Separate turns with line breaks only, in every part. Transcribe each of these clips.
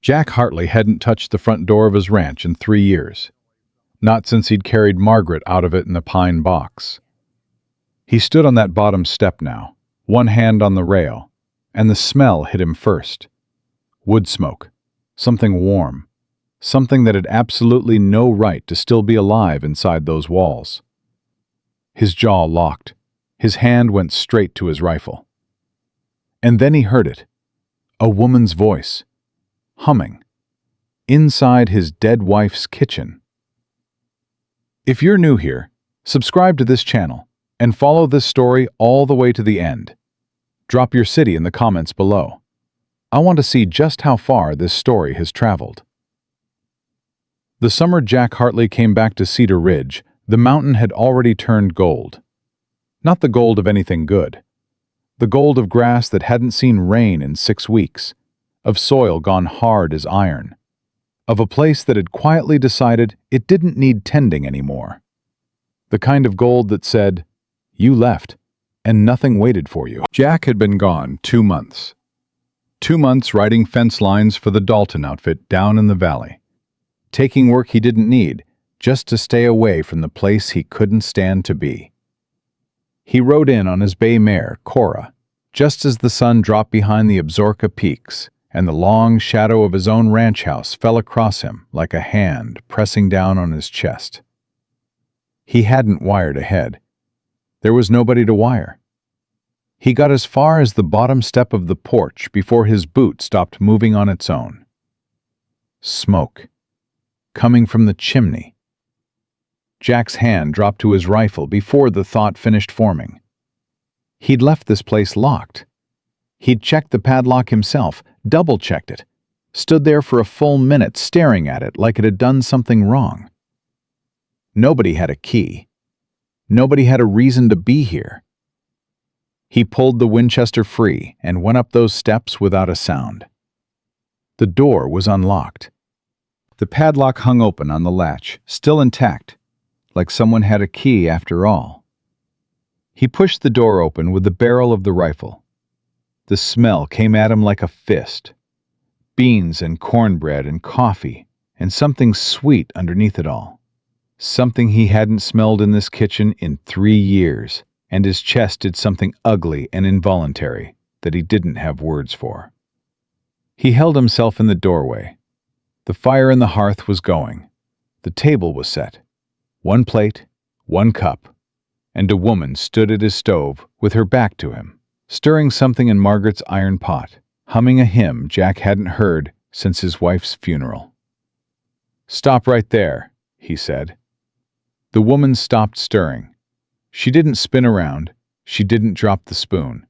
Jack Hartley hadn't touched the front door of his ranch in 3 years, not since he'd carried Margaret out of it in a pine box. He stood on that bottom step now, one hand on the rail, and the smell hit him first. Wood smoke, something warm, something that had absolutely no right to still be alive inside those walls. His jaw locked. His hand went straight to his rifle. And then he heard it, a woman's voice, humming, inside his dead wife's kitchen. If you're new here, subscribe to this channel and follow this story all the way to the end. Drop your city in the comments below. I want to see just how far this story has traveled. The summer Jack Hartley came back to Cedar Ridge, the mountain had already turned gold. Not the gold of anything good. The gold of grass that hadn't seen rain in 6 weeks, of soil gone hard as iron, of a place that had quietly decided it didn't need tending anymore. The kind of gold that said, "You left, and nothing waited for you." Jack had been gone 2 months. 2 months riding fence lines for the Dalton outfit down in the valley, taking work he didn't need just to stay away from the place he couldn't stand to be. He rode in on his bay mare, Cora, just as the sun dropped behind the Absaroka Peaks and the long shadow of his own ranch house fell across him like a hand pressing down on his chest. He hadn't wired ahead. There was nobody to wire. He got as far as the bottom step of the porch before his boot stopped moving on its own. Smoke, coming from the chimney. Jack's hand dropped to his rifle before the thought finished forming. He'd left this place locked. He'd checked the padlock himself, double-checked it, stood there for a full minute staring at it like it had done something wrong. Nobody had a key. Nobody had a reason to be here. He pulled the Winchester free and went up those steps without a sound. The door was unlocked. The padlock hung open on the latch, still intact, like someone had a key after all. He pushed the door open with the barrel of the rifle. The smell came at him like a fist. Beans and cornbread and coffee, and something sweet underneath it all. Something he hadn't smelled in this kitchen in 3 years, and his chest did something ugly and involuntary that he didn't have words for. He held himself in the doorway. The fire in the hearth was going. The table was set. 1 plate, 1 cup, and a woman stood at his stove with her back to him, stirring something in Margaret's iron pot, humming a hymn Jack hadn't heard since his wife's funeral. "Stop right there," he said. The woman stopped stirring. She didn't spin around. She didn't drop the spoon.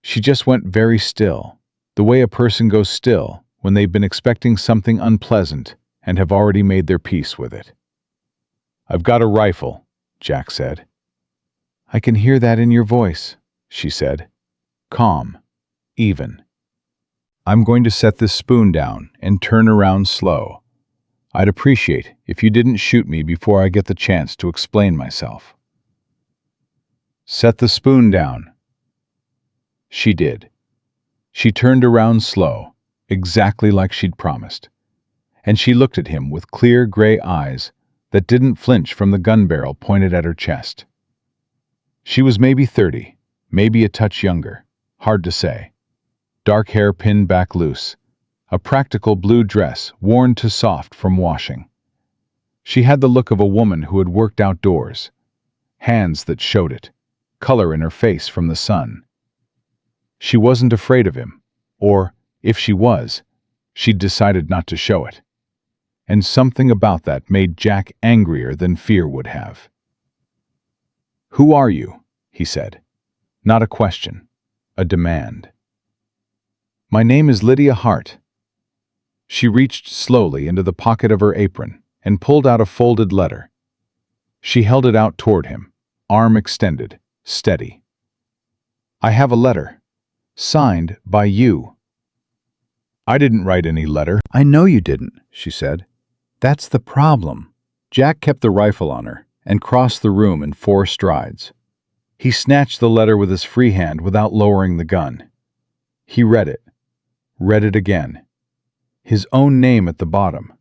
She just went very still, the way a person goes still when they've been expecting something unpleasant and have already made their peace with it. "I've got a rifle," Jack said. "I can hear that in your voice," she said. Calm, even. "I'm going to set this spoon down and turn around slow. I'd appreciate if you didn't shoot me before I get the chance to explain myself." "Set the spoon down." She did. She turned around slow, exactly like she'd promised, and she looked at him with clear gray eyes that didn't flinch from the gun barrel pointed at her chest. She was maybe 30, maybe a touch younger, hard to say. Dark hair pinned back loose, a practical blue dress worn to soft from washing. She had the look of a woman who had worked outdoors, hands that showed it, color in her face from the sun. She wasn't afraid of him, or, if she was, she'd decided not to show it. And something about that made Jack angrier than fear would have. "Who are you?" he said. Not a question, a demand. "My name is Lydia Hart." She reached slowly into the pocket of her apron and pulled out a folded letter. She held it out toward him, arm extended, steady. "I have a letter, signed by you." "I didn't write any letter." "I know you didn't," she said. "That's the problem." Jack kept the rifle on her and crossed the room in 4 strides. He snatched the letter with his free hand without lowering the gun. He read it again. His own name at the bottom.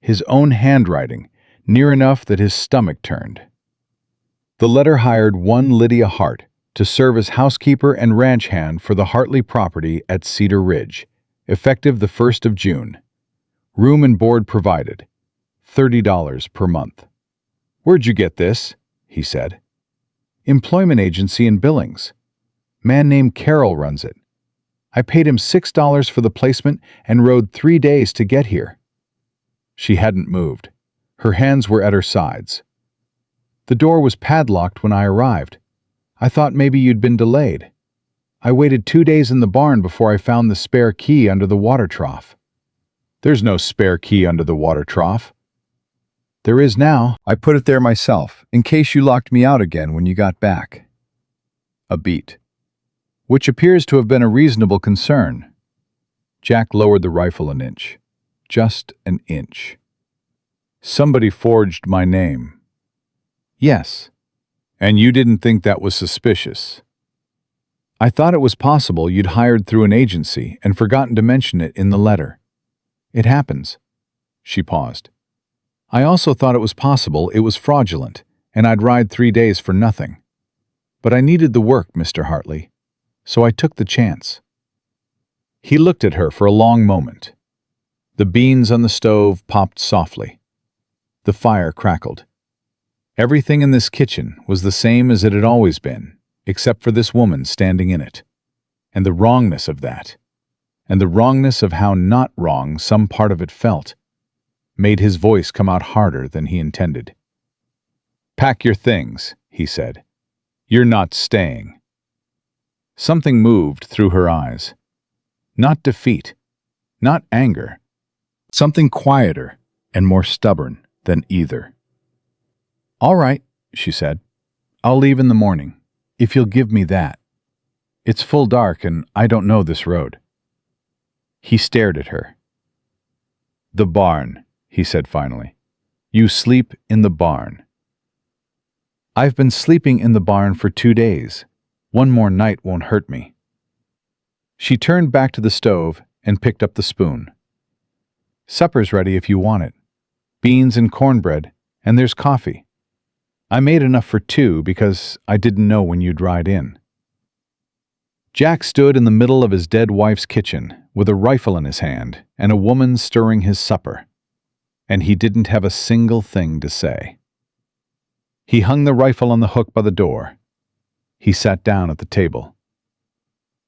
His own handwriting, near enough that his stomach turned. The letter hired one Lydia Hart to serve as housekeeper and ranch hand for the Hartley property at Cedar Ridge, effective the 1st of June. Room and board provided. $30 per month. "Where'd you get this?" he said. "Employment agency in Billings. Man named Carroll runs it. I paid him $6 for the placement and rode 3 days to get here." She hadn't moved. Her hands were at her sides. "The door was padlocked when I arrived. I thought maybe you'd been delayed. I waited 2 days in the barn before I found the spare key under the water trough." "There's no spare key under the water trough." "There is now. I put it there myself, in case you locked me out again when you got back." A beat. "Which appears to have been a reasonable concern." Jack lowered the rifle an inch. Just an inch. "Somebody forged my name." "Yes." "And you didn't think that was suspicious?" "I thought it was possible you'd hired through an agency and forgotten to mention it in the letter. It happens." She paused. "I also thought it was possible it was fraudulent, and I'd ride 3 days for nothing. But I needed the work, Mr. Hartley, so I took the chance." He looked at her for a long moment. The beans on the stove popped softly. The fire crackled. Everything in this kitchen was the same as it had always been, except for this woman standing in it. And the wrongness of that, and the wrongness of how not wrong some part of it felt, made his voice come out harder than he intended. "Pack your things," he said. "You're not staying." Something moved through her eyes. Not defeat, not anger. Something quieter and more stubborn than either. "All right," she said. "I'll leave in the morning, if you'll give me that. It's full dark and I don't know this road." He stared at her. "The barn," he said finally. "You sleep in the barn." "I've been sleeping in the barn for 2 days. One more night won't hurt me." She turned back to the stove and picked up the spoon. "Supper's ready if you want it. Beans and cornbread, and there's coffee. I made enough for 2 because I didn't know when you'd ride in." Jack stood in the middle of his dead wife's kitchen with a rifle in his hand and a woman stirring his supper, and he didn't have a single thing to say. He hung the rifle on the hook by the door. He sat down at the table.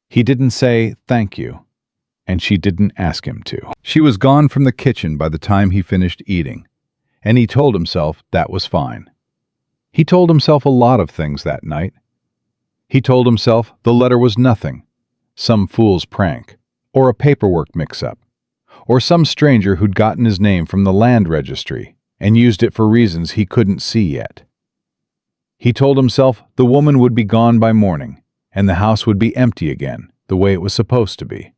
He didn't say thank you, and she didn't ask him to. She was gone from the kitchen by the time he finished eating, and he told himself that was fine. He told himself a lot of things that night. He told himself the letter was nothing, some fool's prank, or a paperwork mix-up, or some stranger who'd gotten his name from the land registry and used it for reasons he couldn't see yet. He told himself the woman would be gone by morning, and the house would be empty again, the way it was supposed to be.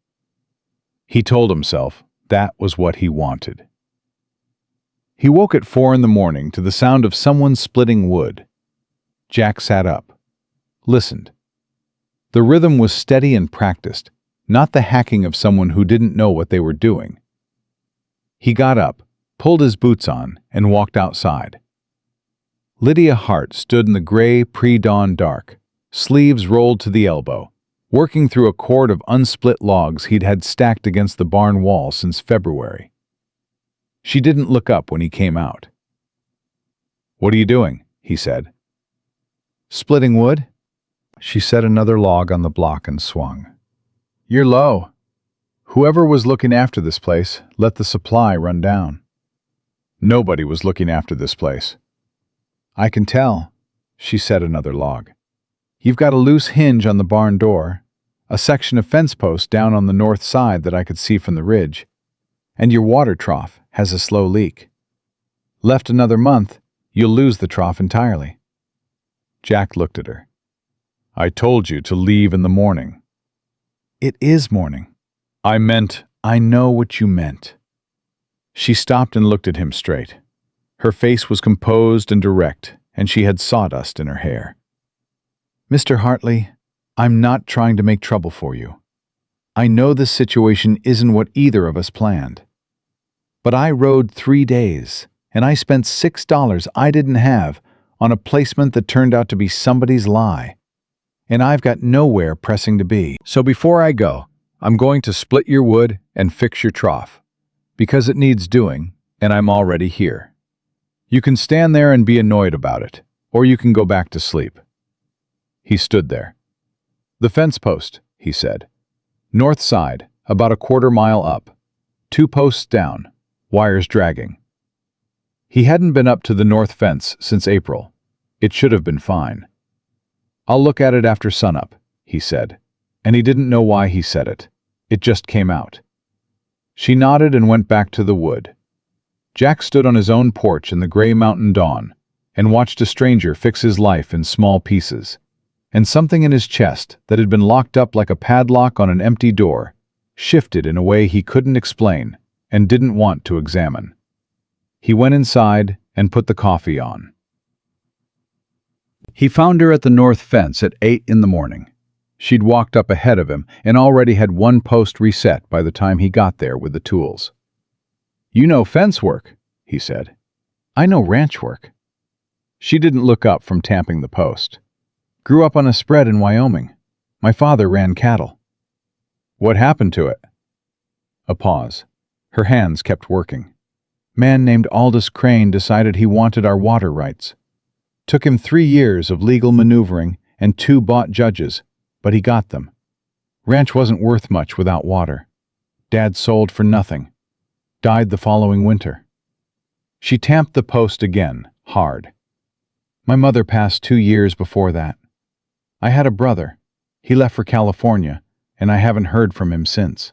He told himself that was what he wanted. He woke at 4 in the morning to the sound of someone splitting wood. Jack sat up, listened. The rhythm was steady and practiced, not the hacking of someone who didn't know what they were doing. He got up, pulled his boots on, and walked outside. Lydia Hart stood in the gray pre-dawn dark, sleeves rolled to the elbow, working through a cord of unsplit logs he'd had stacked against the barn wall since February. She didn't look up when he came out. "What are you doing?" he said. "Splitting wood." She set another log on the block and swung. "You're low. Whoever was looking after this place let the supply run down." "Nobody was looking after this place." "I can tell." She set another log. "You've got a loose hinge on the barn door, a section of fence post down on the north side that I could see from the ridge, and your water trough has a slow leak. Left another month, you'll lose the trough entirely." Jack looked at her. "I told you to leave in the morning." "It is morning." "I know what you meant." She stopped and looked at him straight. Her face was composed and direct, and she had sawdust in her hair. "Mr. Hartley, I'm not trying to make trouble for you. I know this situation isn't what either of us planned. But I rode 3 days, and I spent $6 I didn't have on a placement that turned out to be somebody's lie. And I've got nowhere pressing to be. So before I go, I'm going to split your wood and fix your trough, because it needs doing, and I'm already here. You can stand there and be annoyed about it, or you can go back to sleep." He stood there. "The fence post," he said. "North side, about a quarter-mile up. 2 posts down, wires dragging." He hadn't been up to the north fence since April. It should have been fine. "I'll look at it after sunup," he said, and he didn't know why he said it. It just came out. She nodded and went back to the wood. Jack stood on his own porch in the gray mountain dawn and watched a stranger fix his life in small pieces. And something in his chest that had been locked up like a padlock on an empty door shifted in a way he couldn't explain and didn't want to examine. He went inside and put the coffee on. He found her at the north fence at 8 in the morning. She'd walked up ahead of him and already had 1 post reset by the time he got there with the tools. "You know fence work," he said. "I know ranch work." She didn't look up from tamping the post. "Grew up on a spread in Wyoming. My father ran cattle." "What happened to it?" A pause. Her hands kept working. "Man named Aldous Crane decided he wanted our water rights. Took him 3 years of legal maneuvering and 2 bought judges, but he got them. Ranch wasn't worth much without water. Dad sold for nothing. Died the following winter." She tamped the post again, hard. "My mother passed 2 years before that. I had a brother. He left for California, and I haven't heard from him since."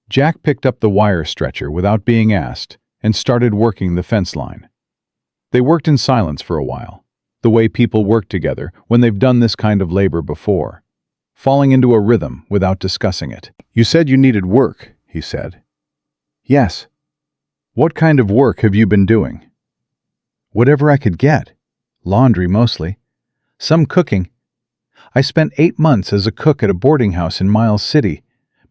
Jack picked up the wire stretcher without being asked and started working the fence line. They worked in silence for a while, the way people work together when they've done this kind of labor before, falling into a rhythm without discussing it. "You said you needed work," he said. "Yes." "What kind of work have you been doing?" "Whatever I could get. Laundry mostly. Some cooking. I spent 8 months as a cook at a boarding house in Miles City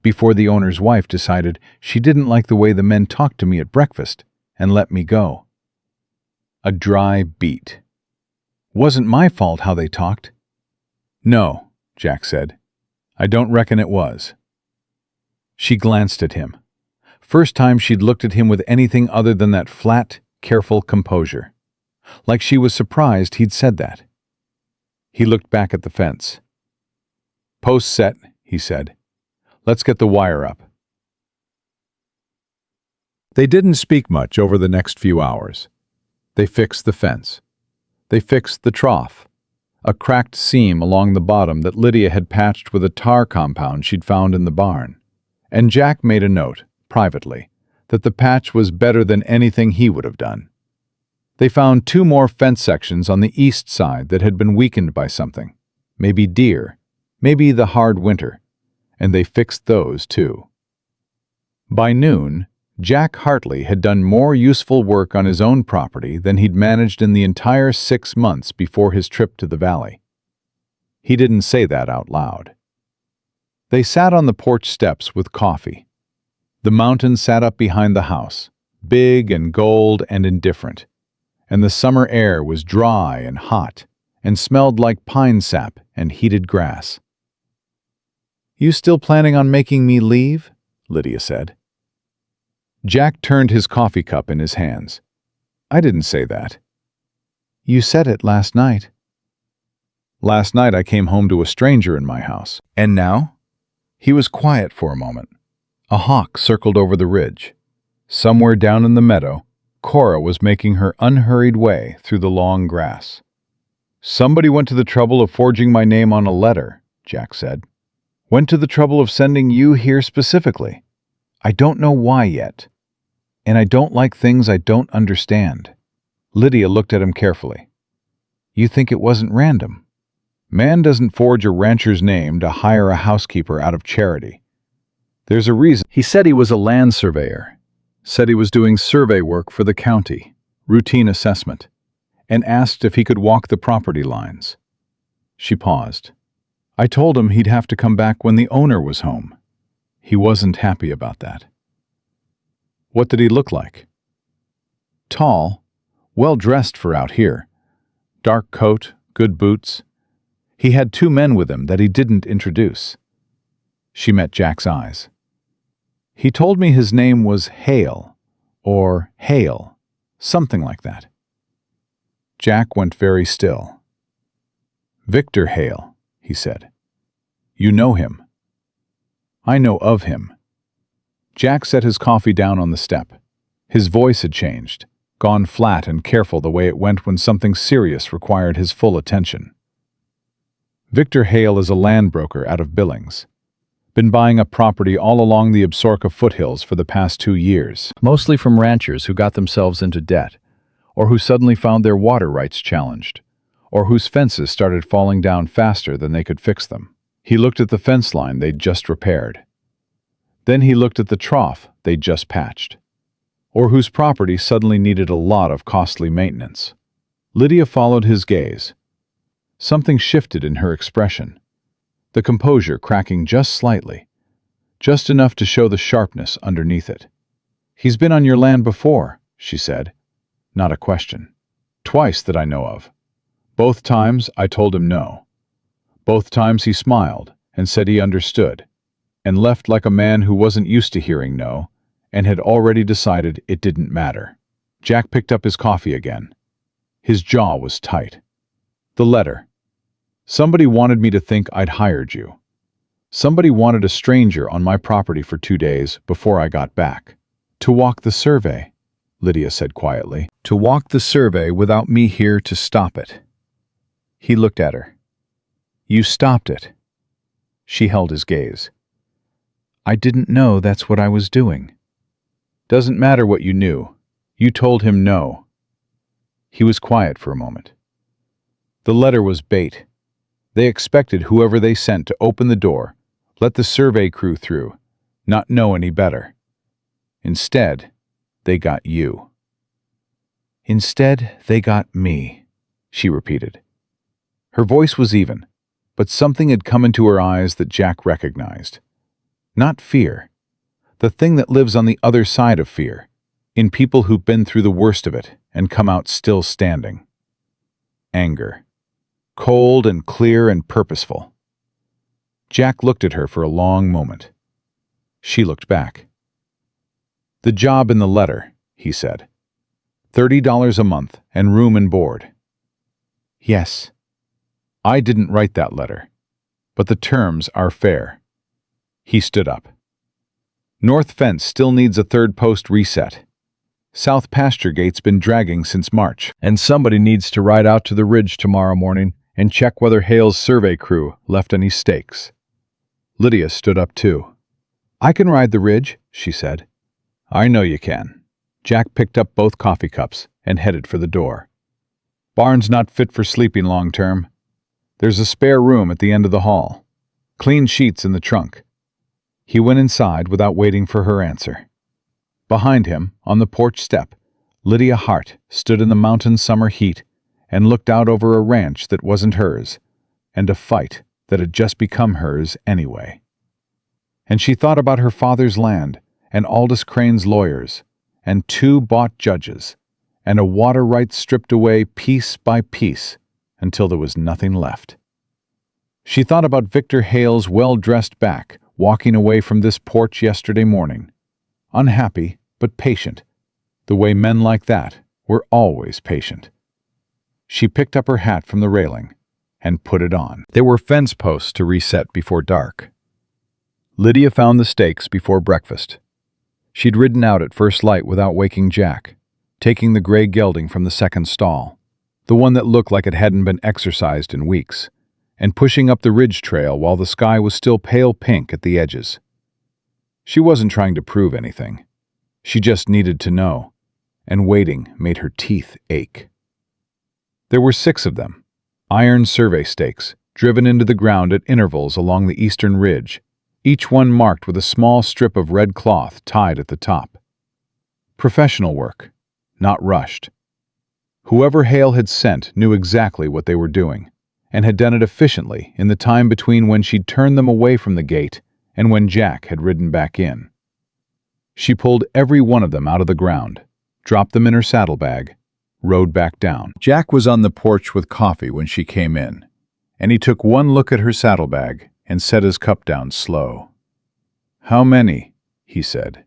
before the owner's wife decided she didn't like the way the men talked to me at breakfast and let me go." A dry beat. "Wasn't my fault how they talked." "No," Jack said. "I don't reckon it was." She glanced at him. First time she'd looked at him with anything other than that flat, careful composure. Like she was surprised he'd said that. He looked back at the fence. "Post set," he said. "Let's get the wire up." They didn't speak much over the next few hours. They fixed the fence. They fixed the trough, a cracked seam along the bottom that Lydia had patched with a tar compound she'd found in the barn. And Jack made a note, privately, that the patch was better than anything he would have done. They found 2 more fence sections on the east side that had been weakened by something, maybe deer, maybe the hard winter, and they fixed those too. By noon, Jack Hartley had done more useful work on his own property than he'd managed in the entire 6 months before his trip to the valley. He didn't say that out loud. They sat on the porch steps with coffee. The mountain sat up behind the house, big and gold and indifferent, and the summer air was dry and hot and smelled like pine sap and heated grass. "You still planning on making me leave?" Lydia said. Jack turned his coffee cup in his hands. "I didn't say that." "You said it last night." "Last night I came home to a stranger in my house. And now?" He was quiet for a moment. A hawk circled over the ridge. Somewhere down in the meadow, Cora was making her unhurried way through the long grass. "Somebody went to the trouble of forging my name on a letter," Jack said. "Went to the trouble of sending you here specifically. I don't know why yet. And I don't like things I don't understand." Lydia looked at him carefully. "You think it wasn't random? Man doesn't forge a rancher's name to hire a housekeeper out of charity. There's a reason." He said he was a land surveyor, said he was doing survey work for the county, routine assessment, and asked if he could walk the property lines. She paused. "I told him he'd have to come back when the owner was home. He wasn't happy about that." What did he look like? Tall, well-dressed for out here. Dark coat, good boots. He had 2 men with him that he didn't introduce. She met Jack's eyes. He told me his name was Hale, or Hale, something like that. Jack went very still. Victor Hale, he said. You know him. I know of him. Jack set his coffee down on the step. His voice had changed, gone flat and careful the way it went when something serious required his full attention. Victor Hale is a land broker out of Billings. Been buying up property all along the Absaroka foothills for the past 2 years. Mostly from ranchers who got themselves into debt, or who suddenly found their water rights challenged, or whose fences started falling down faster than they could fix them. He looked at the fence line they'd just repaired. Then he looked at the trough they'd just patched, or whose property suddenly needed a lot of costly maintenance. Lydia followed his gaze. Something shifted in her expression, the composure cracking just slightly, just enough to show the sharpness underneath it. He's been on your land before, she said. Not a question. Twice that I know of. Both times I told him no. Both times he smiled and said he understood, and left like a man who wasn't used to hearing no and had already decided it didn't matter. Jack picked up his coffee again. His jaw was tight. The letter. Somebody wanted me to think I'd hired you. Somebody wanted a stranger on my property for 2 days before I got back. To walk the survey, Lydia said quietly. To walk the survey without me here to stop it. He looked at her. You stopped it. She held his gaze. I didn't know that's what I was doing. Doesn't matter what you knew. You told him no. He was quiet for a moment. The letter was bait. They expected whoever they sent to open the door, let the survey crew through, not know any better. Instead, they got you. Instead, they got me, she repeated. Her voice was even, but something had come into her eyes that Jack recognized. Not fear. The thing that lives on the other side of fear, in people who've been through the worst of it and come out still standing. Anger. Cold and clear and purposeful. Jack looked at her for a long moment. She looked back. The job in the letter, he said. $30 a month and room and board. Yes. I didn't write that letter, but the terms are fair. He stood up. North fence still needs a 3rd post reset. South pasture gate's been dragging since March. And somebody needs to ride out to the ridge tomorrow morning and check whether Hale's survey crew left any stakes. Lydia stood up too. I can ride the ridge, she said. I know you can. Jack picked up both coffee cups and headed for the door. Barn's not fit for sleeping long term. There's a spare room at the end of the hall. Clean sheets in the trunk. He went inside without waiting for her answer. Behind him, on the porch step, Lydia Hart stood in the mountain summer heat and looked out over a ranch that wasn't hers, and a fight that had just become hers anyway. And she thought about her father's land, and Aldous Crane's lawyers, and 2 bought judges, and a water right stripped away piece by piece until there was nothing left. She thought about Victor Hale's well-dressed back walking away from this porch yesterday morning, unhappy but patient, the way men like that were always patient. She picked up her hat from the railing and put it on. There were fence posts to reset before dark. Lydia found the stakes before breakfast. She'd ridden out at first light without waking Jack, taking the gray gelding from the second stall, the one that looked like it hadn't been exercised in weeks, and pushing up the ridge trail while the sky was still pale pink at the edges. She wasn't trying to prove anything. She just needed to know, and waiting made her teeth ache. There were 6 of them, iron survey stakes, driven into the ground at intervals along the eastern ridge, each one marked with a small strip of red cloth tied at the top. Professional work, not rushed. Whoever Hale had sent knew exactly what they were doing, and had done it efficiently in the time between when she'd turned them away from the gate and when Jack had ridden back in. She pulled every one of them out of the ground, dropped them in her saddlebag, rode back down. Jack was on the porch with coffee when she came in, and he took one look at her saddlebag and set his cup down slow. "How many?" he said.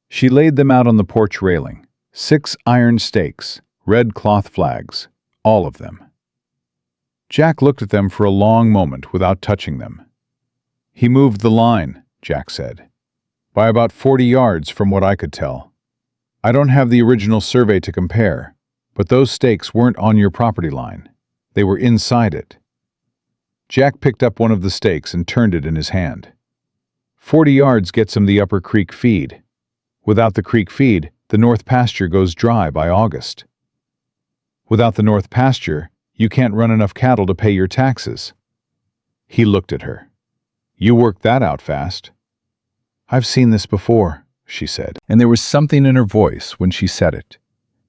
She laid them out on the porch railing. 6 iron stakes, red cloth flags, all of them. Jack looked at them for a long moment without touching them. "He moved the line," Jack said, "by about 40 yards from what I could tell. I don't have the original survey to compare, but those stakes weren't on your property line. They were inside it." Jack picked up one of the stakes and turned it in his hand. 40 yards gets him the upper creek feed. Without the creek feed, the north pasture goes dry by August. Without the north pasture, you can't run enough cattle to pay your taxes. He looked at her. "You worked that out fast." "I've seen this before," she said, and there was something in her voice when she said it.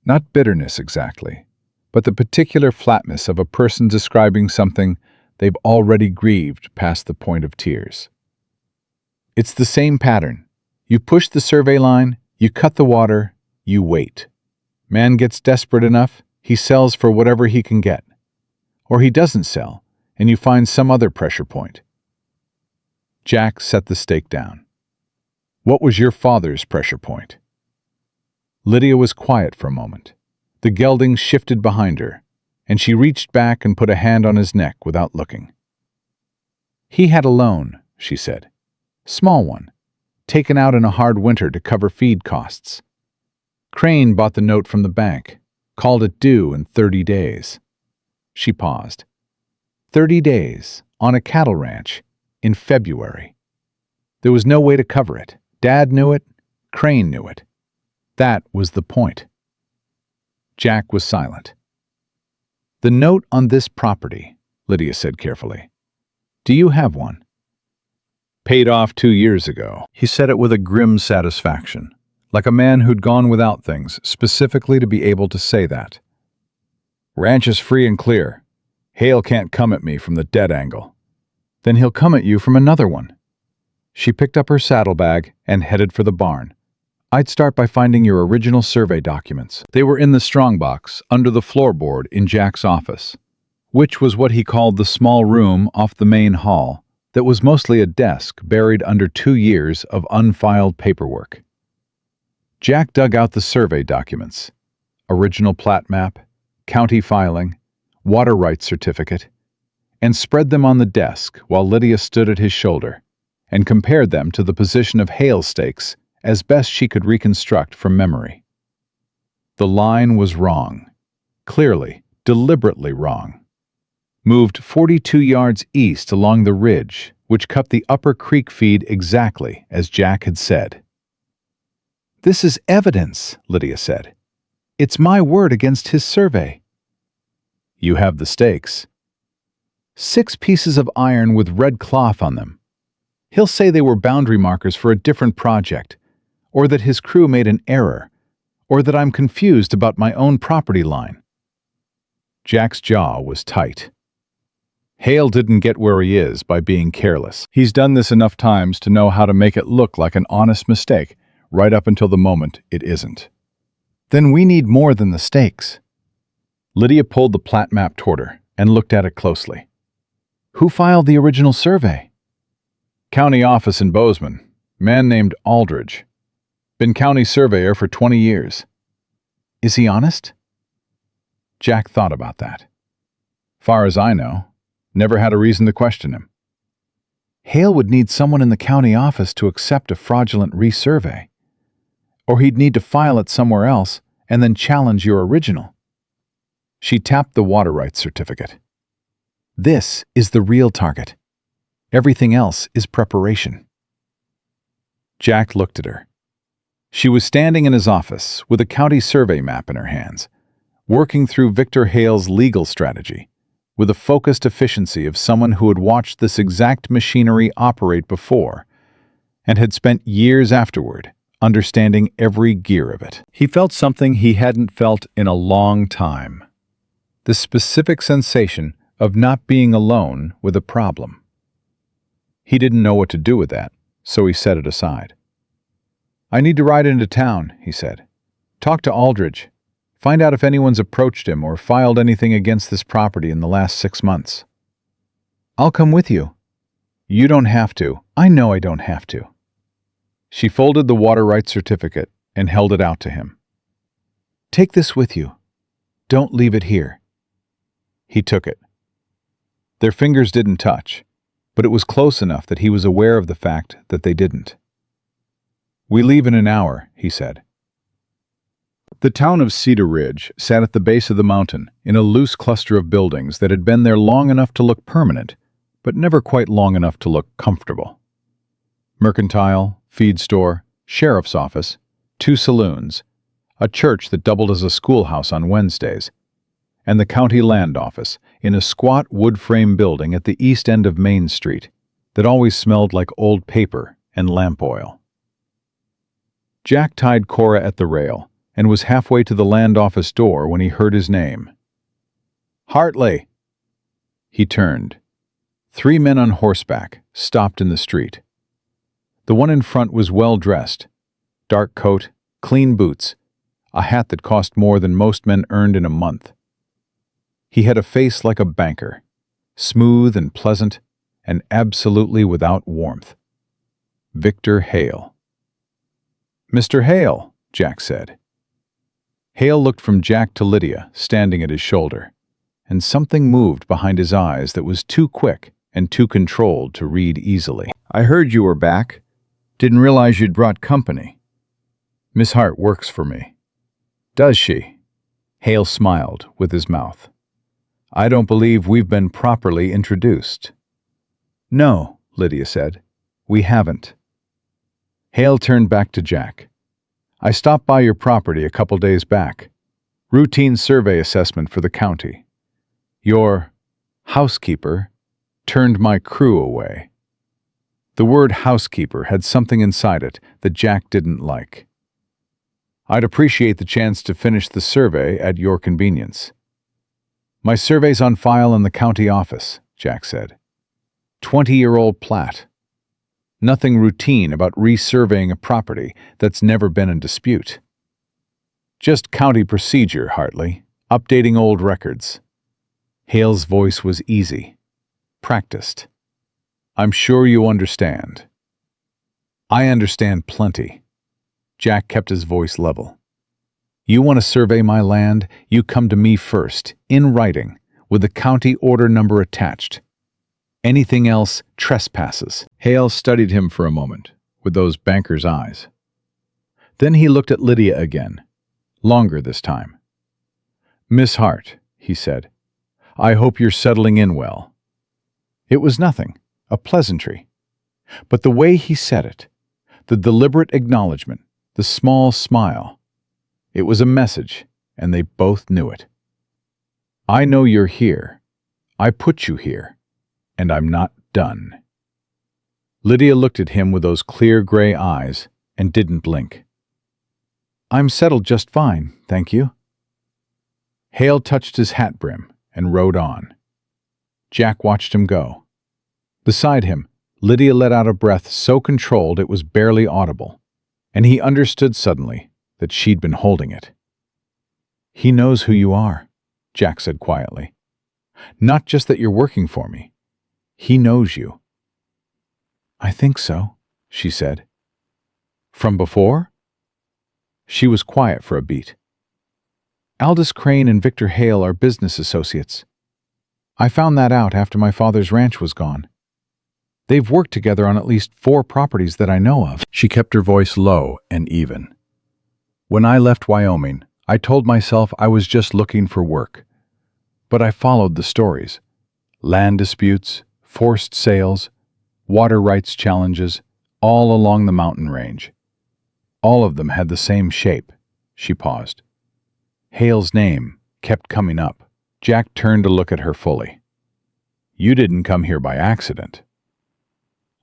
Not bitterness exactly, but the particular flatness of a person describing something they've already grieved past the point of tears. "It's the same pattern. You push the survey line, you cut the water, you wait. Man gets desperate enough, he sells for whatever he can get. Or he doesn't sell, and you find some other pressure point." Jack set the stake down. "What was your father's pressure point?" Lydia was quiet for a moment. The gelding shifted behind her, and she reached back and put a hand on his neck without looking. "He had a loan," she said. "Small one, taken out in a hard winter to cover feed costs. Crane bought the note from the bank, called it due in 30 days. She paused. 30 days, on a cattle ranch, in February. There was no way to cover it. Dad knew it. Crane knew it. That was the point. Jack was silent. "The note on this property," Lydia said carefully. "Do you have one?" "Paid off 2 years ago." He said it with a grim satisfaction, like a man who'd gone without things specifically to be able to say that. "Ranch is free and clear. Hale can't come at me from the dead angle." "Then he'll come at you from another one." She picked up her saddlebag and headed for the barn. "I'd start by finding your original survey documents." They were in the strongbox, under the floorboard in Jack's office, which was what he called the small room off the main hall that was mostly a desk buried under 2 years of unfiled paperwork. Jack dug out the survey documents: original plat map, county filing, water rights certificate, and spread them on the desk while Lydia stood at his shoulder and compared them to the position of Hale stakes as best she could reconstruct from memory. The line was wrong. Clearly, deliberately wrong. Moved 42 yards east along the ridge, which cut the upper creek feed exactly as Jack had said. "This is evidence," Lydia said. "It's my word against his survey." "You have the stakes." 6 pieces of iron with red cloth on them. He'll say they were boundary markers for a different project, or that his crew made an error, or that I'm confused about my own property line. Jack's jaw was tight. Hale didn't get where he is by being careless. He's done this enough times to know how to make it look like an honest mistake, right up until the moment it isn't. "Then we need more than the stakes." Lydia pulled the plat map toward her and looked at it closely. "Who filed the original survey?" "County office in Bozeman. Man named Aldridge. Been county surveyor for 20 years. "Is he honest?" Jack thought about that. "Far as I know, never had a reason to question him." "Hale would need someone in the county office to accept a fraudulent resurvey. Or he'd need to file it somewhere else and then challenge your original." She tapped the water rights certificate. "This is the real target. Everything else is preparation." Jack looked at her. She was standing in his office with a county survey map in her hands, working through Victor Hale's legal strategy, with the focused efficiency of someone who had watched this exact machinery operate before and had spent years afterward understanding every gear of it. He felt something he hadn't felt in a long time. The specific sensation of not being alone with a problem. He didn't know what to do with that, so he set it aside. "I need to ride into town," he said. "Talk to Aldridge. Find out if anyone's approached him or filed anything against this property in the last 6 months." "I'll come with you." "You don't have to. I know I don't have to." She folded the water rights certificate and held it out to him. "Take this with you. Don't leave it here." He took it. Their fingers didn't touch, but it was close enough that he was aware of the fact that they didn't. "We leave in an hour," he said. The town of Cedar Ridge sat at the base of the mountain in a loose cluster of buildings that had been there long enough to look permanent, but never quite long enough to look comfortable. Mercantile, feed store, sheriff's office, 2 saloons, a church that doubled as a schoolhouse on Wednesdays, and the county land office in a squat wood-frame building at the east end of Main Street that always smelled like old paper and lamp oil. Jack tied Cora at the rail and was halfway to the land office door when he heard his name. "Hartley!" He turned. 3 men on horseback stopped in the street. The one in front was well-dressed, dark coat, clean boots, a hat that cost more than most men earned in a month. He had a face like a banker, smooth and pleasant, and absolutely without warmth. Victor Hale. "Mr. Hale," Jack said. Hale looked from Jack to Lydia, standing at his shoulder, and something moved behind his eyes that was too quick and too controlled to read easily. "I heard you were back. Didn't realize you'd brought company." "Miss Hart works for me." "Does she?" Hale smiled with his mouth. "I don't believe we've been properly introduced." "No," Lydia said. "We haven't." Hale turned back to Jack. "I stopped by your property a couple days back. Routine survey assessment for the county. Your housekeeper turned my crew away." The word housekeeper had something inside it that Jack didn't like. "I'd appreciate the chance to finish the survey at your convenience." "My survey's on file in the county office," Jack said. 20-year-old plat. Nothing routine about resurveying a property that's never been in dispute. Just county procedure, Hartley, updating old records. Hale's voice was easy, practiced. "I'm sure you understand." "I understand plenty." Jack kept his voice level. "You want to survey my land, you come to me first, in writing, with the county order number attached. Anything else trespasses." Hale studied him for a moment, with those banker's eyes. Then he looked at Lydia again, longer this time. "Miss Hart," he said, "I hope you're settling in well." It was nothing, a pleasantry. But the way he said it, the deliberate acknowledgement, the small smile, it was a message, and they both knew it. "I know you're here. I put you here, and I'm not done." Lydia looked at him with those clear gray eyes and didn't blink. "I'm settled just fine, thank you." Hale touched his hat brim and rode on. Jack watched him go. Beside him, Lydia let out a breath so controlled it was barely audible, and he understood suddenly that she'd been holding it. "He knows who you are," Jack said quietly. "Not just that you're working for me. He knows you." "I think so," she said. "From before?" She was quiet for a beat. "Aldous Crane and Victor Hale are business associates. I found that out after my father's ranch was gone. They've worked together on at least 4 properties that I know of." She kept her voice low and even. "When I left Wyoming, I told myself I was just looking for work. But I followed the stories. Land disputes, forced sales, water rights challenges, all along the mountain range. All of them had the same shape." She paused. Hale's name kept coming up. Jack turned to look at her fully. "You didn't come here by accident."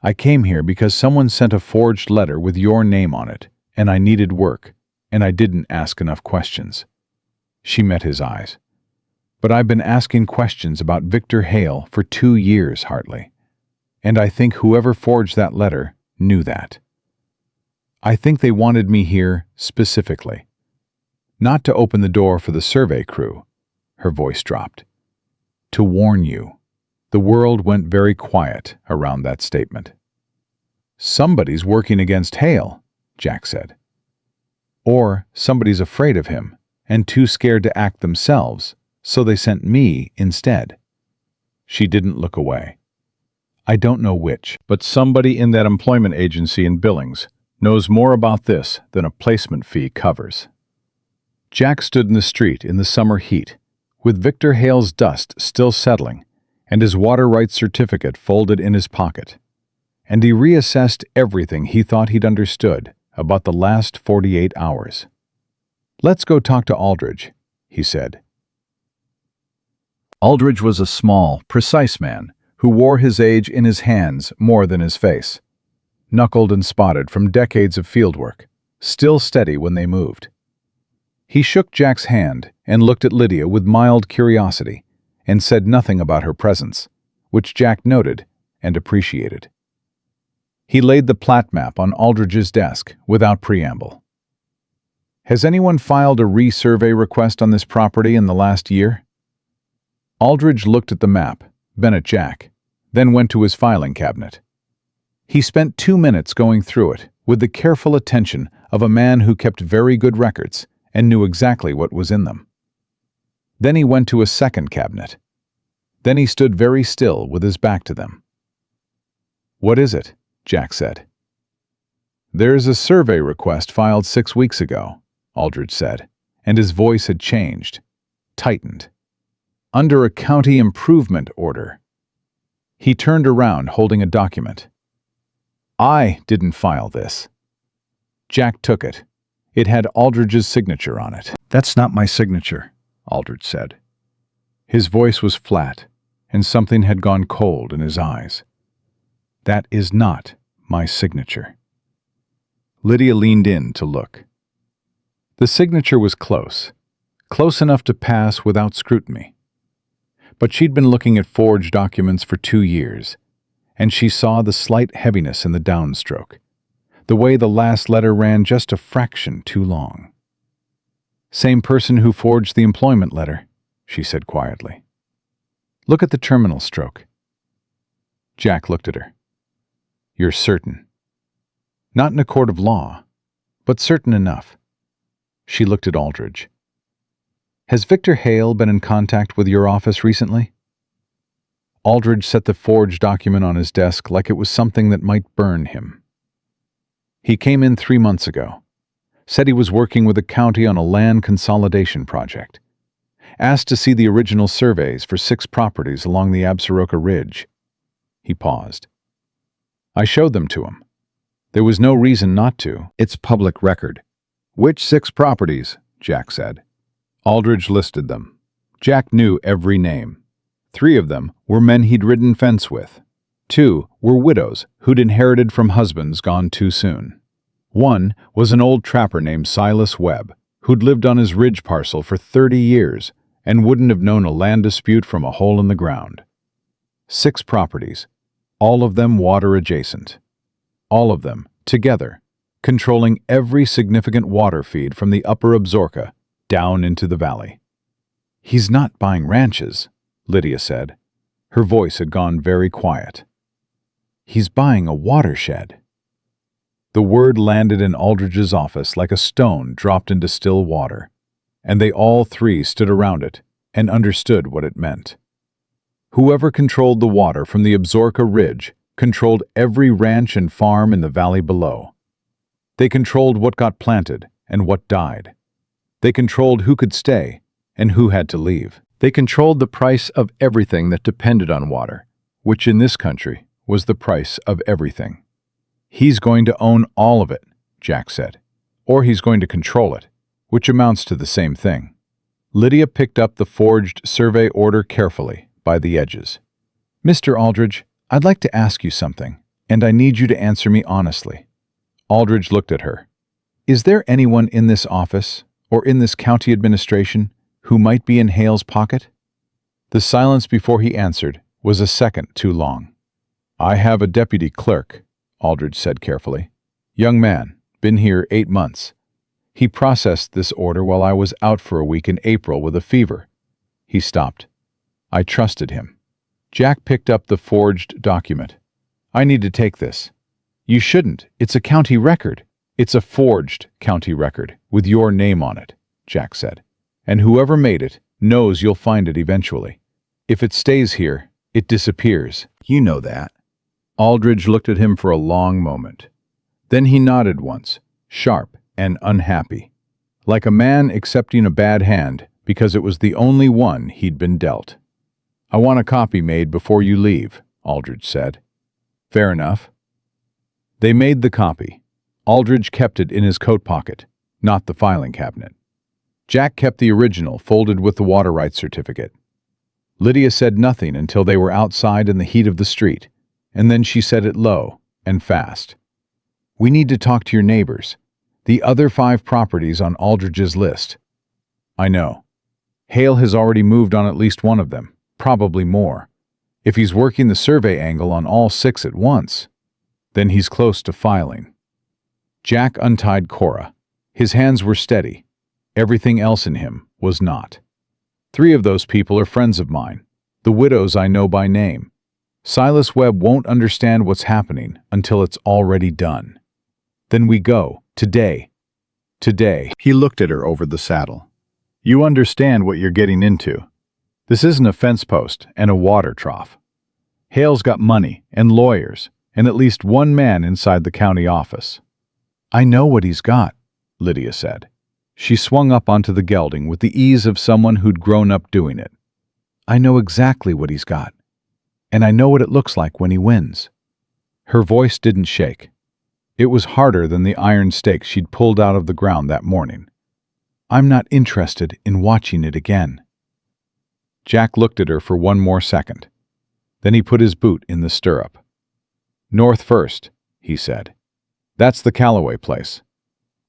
"I came here because someone sent a forged letter with your name on it, and I needed work, and I didn't ask enough questions." She met his eyes. "But I've been asking questions about Victor Hale for 2 years, Hartley. And I think whoever forged that letter knew that." I think they wanted me here specifically. Not to open the door for the survey crew. Her voice dropped. To warn you. The world went very quiet around that statement. Somebody's working against Hale, Jack said. Or somebody's afraid of him and too scared to act themselves, so they sent me instead. She didn't look away. I don't know which, but somebody in that employment agency in Billings knows more about this than a placement fee covers. Jack stood in the street in the summer heat, with Victor Hale's dust still settling and his water rights certificate folded in his pocket. And he reassessed everything he thought he'd understood about the last 48 hours. Let's go talk to Aldridge, he said. Aldridge was a small, precise man who wore his age in his hands more than his face. Knuckled and spotted from decades of fieldwork, still steady when they moved. He shook Jack's hand and looked at Lydia with mild curiosity and said nothing about her presence, which Jack noted and appreciated. He laid the plat map on Aldridge's desk without preamble. Has anyone filed a resurvey request on this property in the last year? Aldridge looked at the map, then at Jack, then went to his filing cabinet. He spent 2 minutes going through it with the careful attention of a man who kept very good records and knew exactly what was in them. Then he went to a second cabinet. Then he stood very still with his back to them. What is it? Jack said. There's a survey request filed 6 weeks ago, Aldridge said, and his voice had changed, tightened. Under a county improvement order. He turned around holding a document. I didn't file this. Jack took it. It had Aldridge's signature on it. That's not my signature, Aldridge said. His voice was flat, and something had gone cold in his eyes. That is not my signature. Lydia leaned in to look. The signature was close enough to pass without scrutiny. But she'd been looking at forged documents for 2 years, and she saw the slight heaviness in the downstroke, the way the last letter ran just a fraction too long. Same person who forged the employment letter, she said quietly. Look at the terminal stroke. Jack looked at her. You're certain. Not in a court of law, but certain enough. She looked at Aldridge. Has Victor Hale been in contact with your office recently? Aldridge set the forged document on his desk like it was something that might burn him. He came in 3 months ago. Said he was working with the county on a land consolidation project. Asked to see the original surveys for 6 properties along the Absaroka Ridge. He paused. I showed them to him. There was no reason not to. It's public record. Which 6 properties? Jack said. Aldridge listed them. Jack knew every name. 3 of them were men he'd ridden fence with. 2 were widows who'd inherited from husbands gone too soon. 1 was an old trapper named Silas Webb, who'd lived on his ridge parcel for 30 years and wouldn't have known a land dispute from a hole in the ground. 6 properties, all of them water adjacent. All of them, together, controlling every significant water feed from the upper Absaroka down into the valley. He's not buying ranches, Lydia said. Her voice had gone very quiet. He's buying a watershed. The word landed in Aldridge's office like a stone dropped into still water, and they all 3 stood around it and understood what it meant. Whoever controlled the water from the Absaroka Ridge controlled every ranch and farm in the valley below. They controlled what got planted and what died. They controlled who could stay and who had to leave. They controlled the price of everything that depended on water, which in this country was the price of everything. He's going to own all of it, Jack said, or he's going to control it, which amounts to the same thing. Lydia picked up the forged survey order carefully by the edges. Mr. Aldridge, I'd like to ask you something, and I need you to answer me honestly. Aldridge looked at her. Is there anyone in this office, or in this county administration, who might be in Hale's pocket? The silence before he answered was a second too long. I have a deputy clerk, Aldridge said carefully. Young man, Been here 8 months. He processed this order while I was out for a week in April with a fever." He stopped. I trusted him. Jack picked up the forged document. "I need to take this." "You shouldn't. It's a county record." "It's a forged county record with your name on it," Jack said. "And whoever made it knows you'll find it eventually. If it stays here, it disappears. You know that." Aldridge looked at him for a long moment. Then he nodded once, sharp and unhappy, like a man accepting a bad hand because it was the only one he'd been dealt. "I want a copy made before you leave," Aldridge said. "Fair enough." They made the copy. Aldridge kept it in his coat pocket, not the filing cabinet. Jack kept the original folded with the water rights certificate. Lydia said nothing until they were outside in the heat of the street, and then she said it low and fast. "We need to talk to your neighbors. The other 5 properties on Aldridge's list." "I know. Hale has already moved on at least one of them, probably more. If he's working the survey angle on all 6 at once, then he's close to filing." Jack untied Cora. His hands were steady. Everything else in him was not. 3 of those people are friends of mine. The widows I know by name. Silas Webb won't understand what's happening until it's already done. "Then we go. Today." "Today." He looked at her over the saddle. "You understand what you're getting into. This isn't a fence post and a water trough. Hale's got money and lawyers and at least one man inside the county office." "I know what he's got," Lydia said. She swung up onto the gelding with the ease of someone who'd grown up doing it. "I know exactly what he's got. And I know what it looks like when he wins." Her voice didn't shake. It was harder than the iron stake she'd pulled out of the ground that morning. "I'm not interested in watching it again." Jack looked at her for one more second. Then he put his boot in the stirrup. "North first," he said. "That's the Calloway place.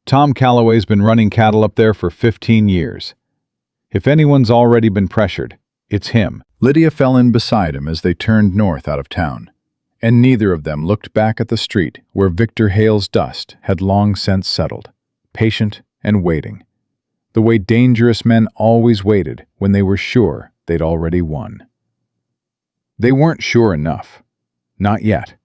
Tom Calloway's been running cattle up there for 15 years. If anyone's already been pressured, it's him." Lydia fell in beside him as they turned north out of town, and neither of them looked back at the street where Victor Hale's dust had long since settled, patient and waiting, the way dangerous men always waited when they were sure they'd already won. They weren't sure enough. Not yet.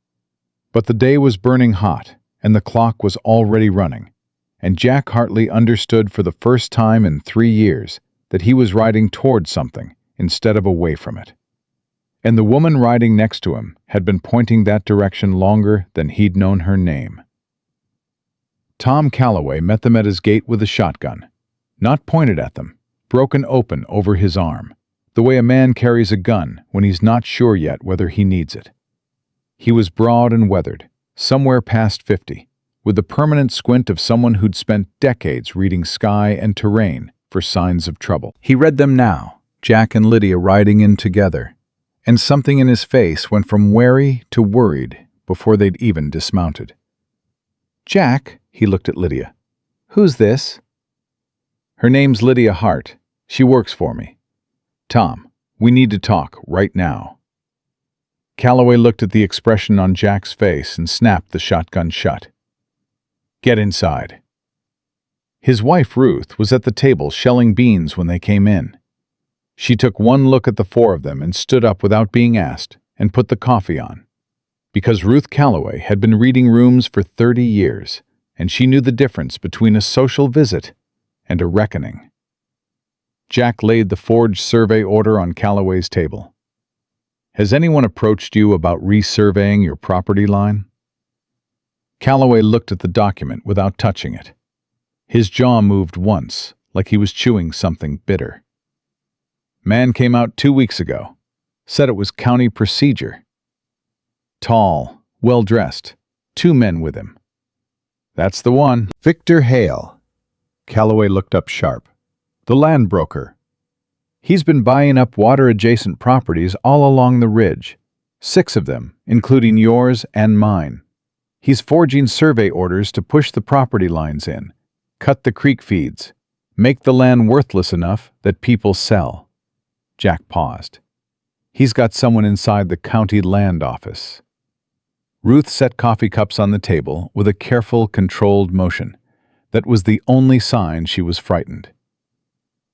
But the day was burning hot, and the clock was already running, and Jack Hartley understood for the first time in 3 years that he was riding toward something instead of away from it. And the woman riding next to him had been pointing that direction longer than he'd known her name. Tom Calloway met them at his gate with a shotgun, not pointed at them, broken open over his arm, the way a man carries a gun when he's not sure yet whether he needs it. He was broad and weathered, somewhere past 50, with the permanent squint of someone who'd spent decades reading sky and terrain for signs of trouble. He read them now, Jack and Lydia riding in together, and something in his face went from wary to worried before they'd even dismounted. "Jack," he looked at Lydia. "Who's this?" "Her name's Lydia Hart. She works for me. Tom, we need to talk right now." Calloway looked at the expression on Jack's face and snapped the shotgun shut. "Get inside." His wife, Ruth, was at the table shelling beans when they came in. She took one look at the 4 of them and stood up without being asked and put the coffee on. Because Ruth Calloway had been reading rooms for 30 years, and she knew the difference between a social visit and a reckoning. Jack laid the forged survey order on Calloway's table. "Has anyone approached you about resurveying your property line?" Calloway looked at the document without touching it. His jaw moved once, like he was chewing something bitter. "Man came out 2 weeks ago. Said it was county procedure. Tall, well-dressed, 2 men with him." "That's the one." "Victor Hale." Calloway looked up sharp. "The land broker. He's been buying up water-adjacent properties all along the ridge, 6 of them, including yours and mine. He's forging survey orders to push the property lines in, cut the creek feeds, make the land worthless enough that people sell." Jack paused. "He's got someone inside the county land office." Ruth set coffee cups on the table with a careful, controlled motion. That was the only sign she was frightened.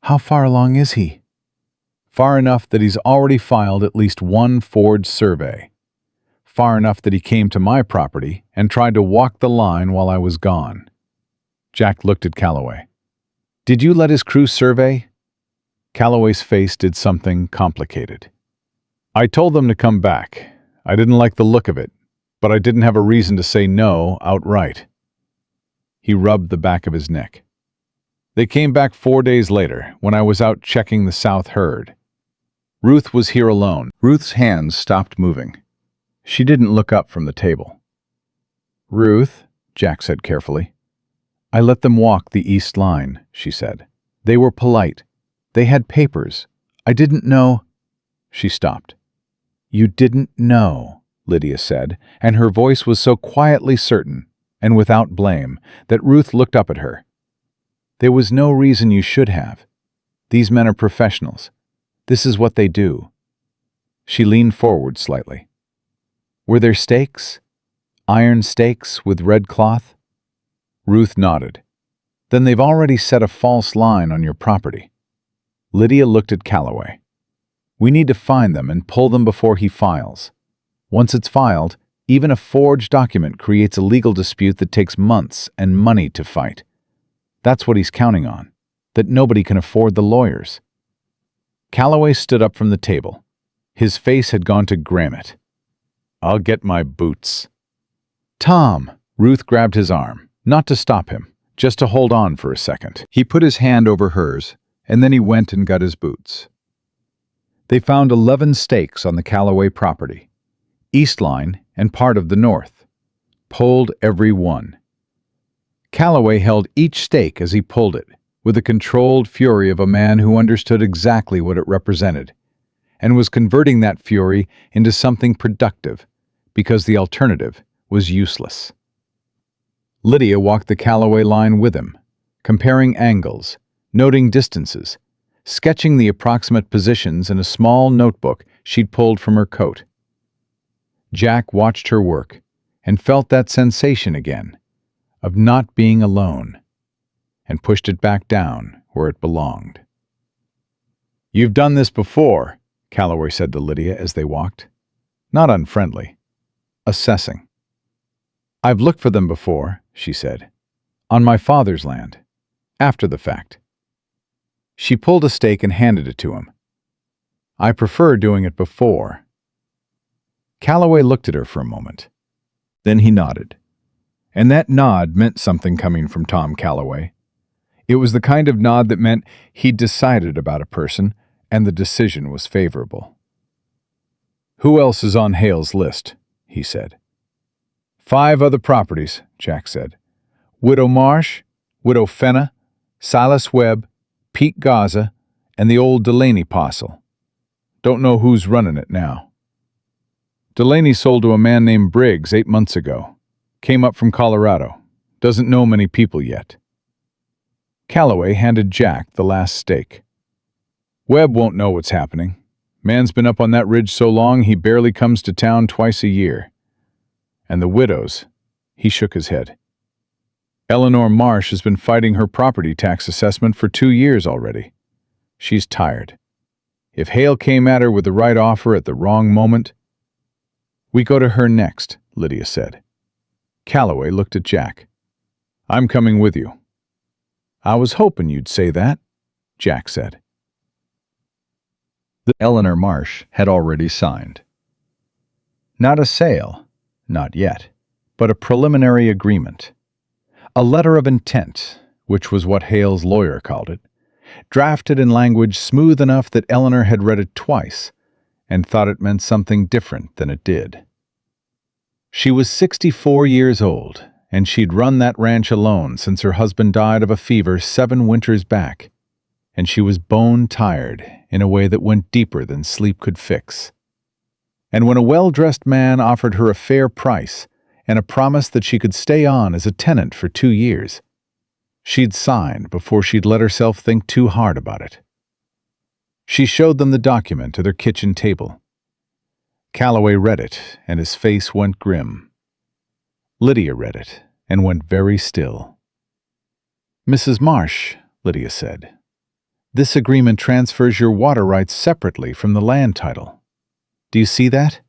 "How far along is he?" "Far enough that he's already filed at least one forged survey. Far enough that he came to my property and tried to walk the line while I was gone." Jack looked at Calloway. "Did you let his crew survey?" Calloway's face did something complicated. "I told them to come back. I didn't like the look of it, but I didn't have a reason to say no outright." He rubbed the back of his neck. "They came back 4 days later, when I was out checking the south herd. Ruth was here alone." Ruth's hands stopped moving. She didn't look up from the table. "Ruth," Jack said carefully. "I let them walk the east line," she said. "They were polite. They had papers. I didn't know—" She stopped. "You didn't know," Lydia said, and her voice was so quietly certain and without blame that Ruth looked up at her. "There was no reason you should have. These men are professionals. This is what they do." She leaned forward slightly. "Were there stakes? Iron stakes with red cloth?" Ruth nodded. "Then they've already set a false line on your property." Lydia looked at Calloway. "We need to find them and pull them before he files. Once it's filed, even a forged document creates a legal dispute that takes months and money to fight. That's what he's counting on, that nobody can afford the lawyers." Calloway stood up from the table. His face had gone to granite. "I'll get my boots." "Tom!" Ruth grabbed his arm, not to stop him, just to hold on for a second. He put his hand over hers, and then he went and got his boots. They found 11 stakes on the Calloway property, east line and part of the north. Pulled every one. Calloway held each stake as he pulled it, with the controlled fury of a man who understood exactly what it represented, and was converting that fury into something productive, because the alternative was useless. Lydia walked the Calloway line with him, comparing angles, noting distances, sketching the approximate positions in a small notebook she'd pulled from her coat. Jack watched her work and felt that sensation again of not being alone, and pushed it back down where it belonged. "You've done this before," Calloway said to Lydia as they walked. Not unfriendly. Assessing. "I've looked for them before," she said. "On my father's land. After the fact." She pulled a stake and handed it to him. "I prefer doing it before." Calloway looked at her for a moment. Then he nodded. And that nod meant something coming from Tom Calloway. It was the kind of nod that meant he'd decided about a person, and the decision was favorable. "Who else is on Hale's list?" he said. 5 other properties," Jack said. "Widow Marsh, Widow Fenna, Silas Webb, Pete Gaza, and the old Delaney parcel. Don't know who's running it now. Delaney sold to a man named Briggs 8 months ago. Came up from Colorado. Doesn't know many people yet." Calloway handed Jack the last stake. "Webb won't know what's happening. Man's been up on that ridge so long he barely comes to town twice a year. And the widows," he shook his head. "Eleanor Marsh has been fighting her property tax assessment for 2 years already. She's tired. If Hale came at her with the right offer at the wrong moment—" "We go to her next," Lydia said. Calloway looked at Jack. "I'm coming with you." "I was hoping you'd say that," Jack said. Eleanor Marsh had already signed. Not a sale, not yet, but a preliminary agreement. A letter of intent, which was what Hale's lawyer called it, drafted in language smooth enough that Eleanor had read it twice and thought it meant something different than it did. She was 64 years old, and she'd run that ranch alone since her husband died of a fever 7 winters back, and she was bone-tired in a way that went deeper than sleep could fix. And when a well-dressed man offered her a fair price and a promise that she could stay on as a tenant for 2 years, she'd sign before she'd let herself think too hard about it. She showed them the document at her kitchen table. Calloway read it, and his face went grim. Lydia read it and went very still. "Mrs. Marsh," Lydia said, "this agreement transfers your water rights separately from the land title. Do you see that?"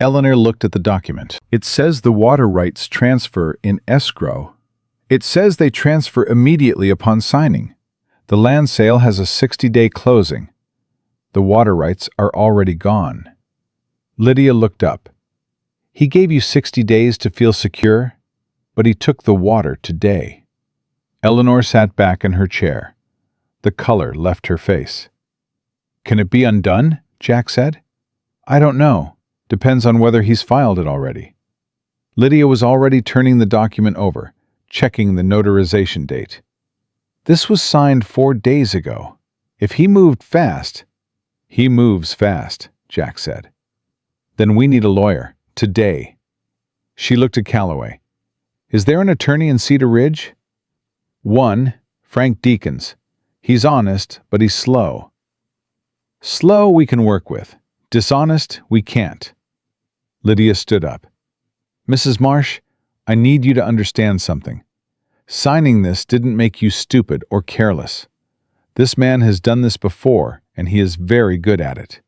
Eleanor looked at the document. "It says the water rights transfer in escrow. It says they transfer immediately upon signing. The land sale has a 60-day closing. The water rights are already gone." Lydia looked up. "He gave you 60 days to feel secure, but he took the water today." Eleanor sat back in her chair. The color left her face. "Can it be undone?" Jack said. "I don't know. Depends on whether he's filed it already." Lydia was already turning the document over, checking the notarization date. "This was signed 4 days ago. If he moved fast—" "He moves fast," Jack said. "Then we need a lawyer, today." She looked at Calloway. "Is there an attorney in Cedar Ridge?" "One, Frank Deacons. He's honest, but he's slow." "Slow we can work with. Dishonest we can't." Lydia stood up. "Mrs. Marsh, I need you to understand something. Signing this didn't make you stupid or careless. This man has done this before, and he is very good at it.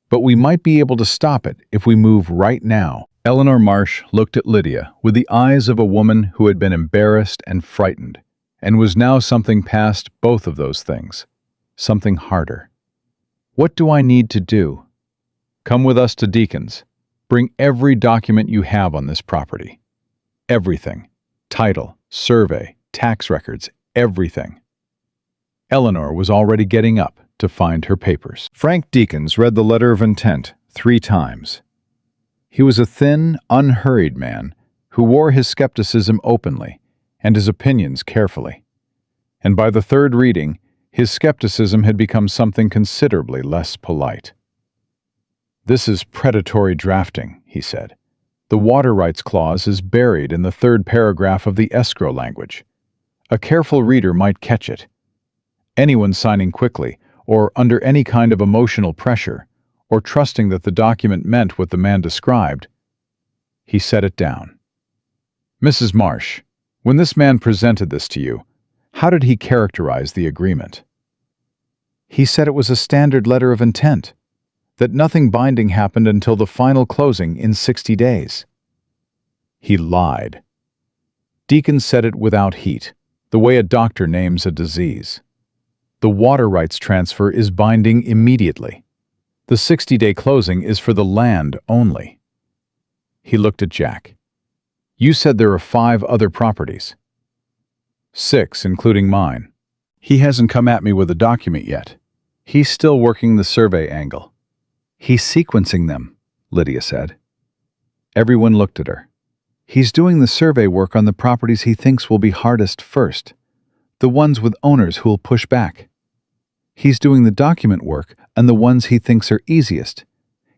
But we might be able to stop it if we move right now." Eleanor Marsh looked at Lydia with the eyes of a woman who had been embarrassed and frightened, and was now something past both of those things, something harder. "What do I need to do?" "Come with us to Deacons. Bring every document you have on this property. Everything. Title, survey, tax records, everything." Eleanor was already getting up to find her papers. Frank Deacons read the letter of intent 3 times. He was a thin, unhurried man who wore his skepticism openly and his opinions carefully. And by the 3rd reading, his skepticism had become something considerably less polite. "This is predatory drafting," he said. "The water rights clause is buried in the 3rd paragraph of the escrow language. A careful reader might catch it. Anyone signing quickly, or under any kind of emotional pressure, or trusting that the document meant what the man described." He set it down. "Mrs. Marsh, when this man presented this to you, how did he characterize the agreement?" "He said it was a standard letter of intent, that nothing binding happened until the final closing in 60 days. "He lied." Deacon said it without heat, the way a doctor names a disease. "The water rights transfer is binding immediately. The 60-day closing is for the land only." He looked at Jack. "You said there are 5 other properties." "6, including mine. He hasn't come at me with a document yet. He's still working the survey angle." "He's sequencing them," Lydia said. Everyone looked at her. "He's doing the survey work on the properties he thinks will be hardest first, the ones with owners who'll push back. He's doing the document work on the ones he thinks are easiest,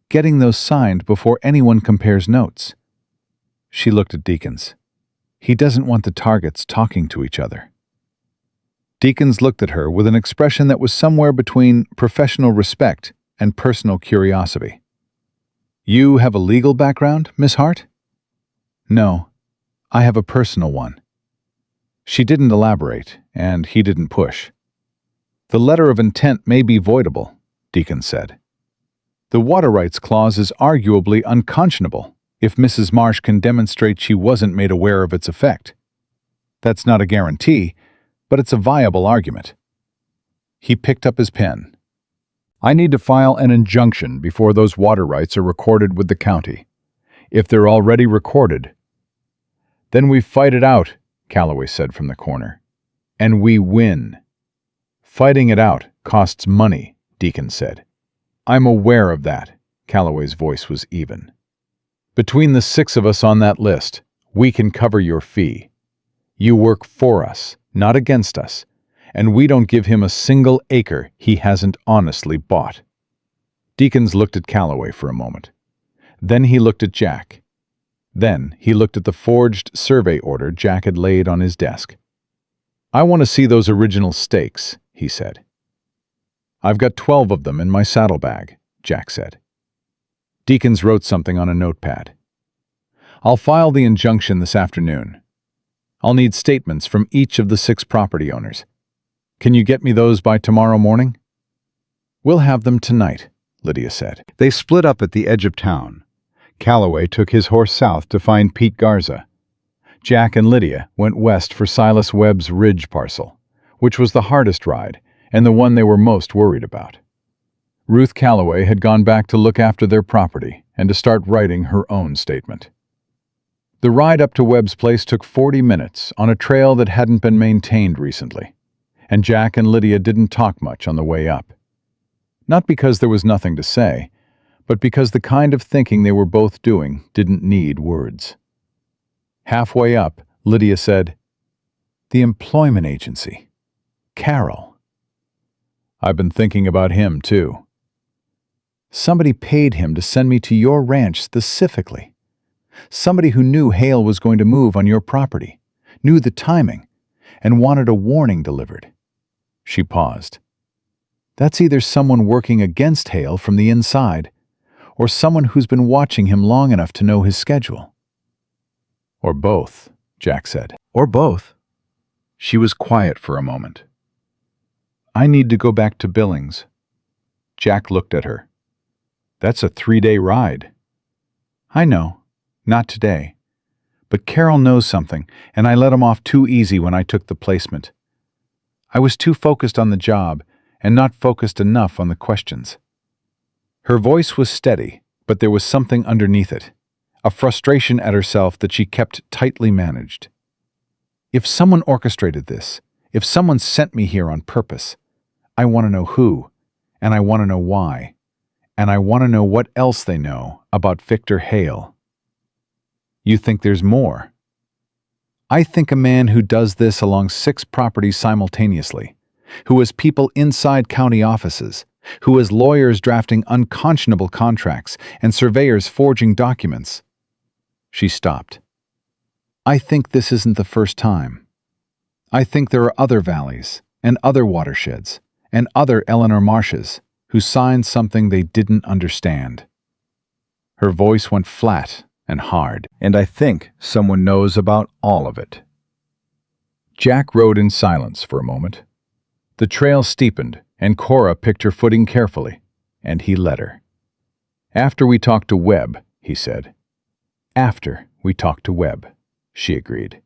getting those signed before anyone compares notes." She looked at Deacons. "He doesn't want the targets talking to each other." Deacons looked at her with an expression that was somewhere between professional respect and personal curiosity. "You have a legal background, Miss Hart?" "No, I have a personal one." She didn't elaborate, and he didn't push. "The letter of intent may be voidable," Deacon said. "The water rights clause is arguably unconscionable if Mrs. Marsh can demonstrate she wasn't made aware of its effect. That's not a guarantee, but it's a viable argument." He picked up his pen. "I need to file an injunction before those water rights are recorded with the county. If they're already recorded—" "Then we fight it out," Calloway said from the corner. "And we win." "Fighting it out costs money," Deacon said. "I'm aware of that." Calloway's voice was even. "Between the 6 of us on that list, we can cover your fee. You work for us, not against us, and we don't give him a single acre he hasn't honestly bought." Deacons looked at Calloway for a moment. Then he looked at Jack. Then he looked at the forged survey order Jack had laid on his desk. "I want to see those original stakes," he said. "I've got 12 of them in my saddlebag," Jack said. Deacons wrote something on a notepad. I'll file the injunction this afternoon. I'll need statements from each of the 6 property owners. Can you get me those by tomorrow morning?" "We'll have them tonight," Lydia said. They split up at the edge of town. Calloway took his horse south to find Pete Garza. Jack and Lydia went west for Silas Webb's Ridge parcel, which was the hardest ride and the one they were most worried about. Ruth Calloway had gone back to look after their property and to start writing her own statement. The ride up to Webb's place took 40 minutes on a trail that hadn't been maintained recently, and Jack and Lydia didn't talk much on the way up. Not because there was nothing to say, but because the kind of thinking they were both doing didn't need words. Halfway up, Lydia said, "The employment agency. Carol." "I've been thinking about him, too." "Somebody paid him to send me to your ranch specifically. Somebody who knew Hale was going to move on your property, knew the timing, and wanted a warning delivered." She paused. "That's either someone working against Hale from the inside, or someone who's been watching him long enough to know his schedule." "Or both," Jack said. "Or both." She was quiet for a moment. "I need to go back to Billings." Jack looked at her. "That's a 3-day ride." "I know. Not today. But Carol knows something, and I let him off too easy when I took the placement. I was too focused on the job and not focused enough on the questions." Her voice was steady, but there was something underneath it, a frustration at herself that she kept tightly managed. "If someone orchestrated this, if someone sent me here on purpose, I want to know who, and I want to know why, and I want to know what else they know about Victor Hale." "You think there's more?" "I think a man who does this along 6 properties simultaneously, who has people inside county offices, who has lawyers drafting unconscionable contracts and surveyors forging documents." She stopped. "I think this isn't the first time. I think there are other valleys and other watersheds and other Eleanor Marshes who signed something they didn't understand." Her voice went flat and hard. "And I think someone knows about all of it." Jack rode in silence for a moment. The trail steepened, and Cora picked her footing carefully, and he let her. "After we talk to Webb," he said. "After we talk to Webb," she agreed.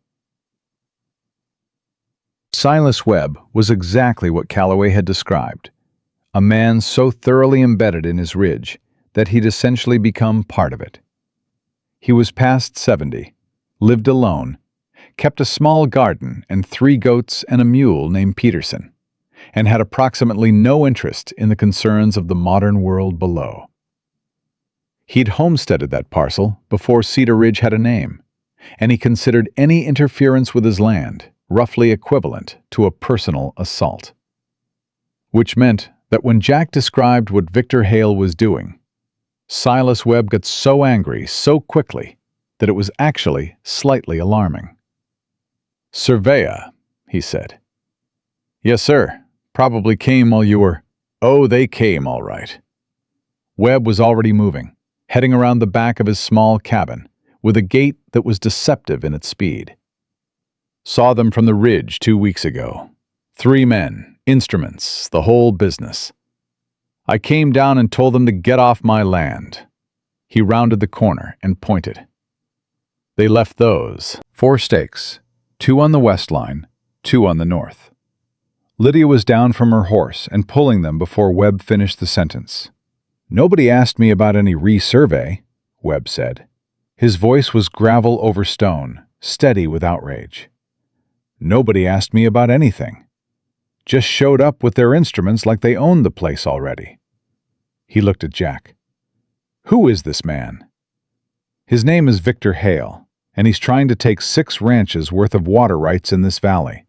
Silas Webb was exactly what Calloway had described, a man so thoroughly embedded in his ridge that he'd essentially become part of it. He was past 70, lived alone, kept a small garden and 3 goats and a mule named Peterson, and had approximately no interest in the concerns of the modern world below. He'd homesteaded that parcel before Cedar Ridge had a name, and he considered any interference with his land roughly equivalent to a personal assault. Which meant that when Jack described what Victor Hale was doing, Silas Webb got so angry so quickly that it was actually slightly alarming. "Surveyor," he said. "Yes, sir. Probably came while you were—" "Oh, they came, all right." Webb was already moving, heading around the back of his small cabin, with a gait that was deceptive in its speed. "Saw them from the ridge 2 weeks ago. 3 men, instruments, the whole business. I came down and told them to get off my land." He rounded the corner and pointed. "They left those 4 stakes, 2 on the west line, 2 on the north." Lydia was down from her horse and pulling them before Webb finished the sentence. "Nobody asked me about any resurvey," Webb said. His voice was gravel over stone, steady with outrage. "Nobody asked me about anything. Just showed up with their instruments like they owned the place already." He looked at Jack. "Who is this man?" "His name is Victor Hale, and he's trying to take 6 ranches worth of water rights in this valley."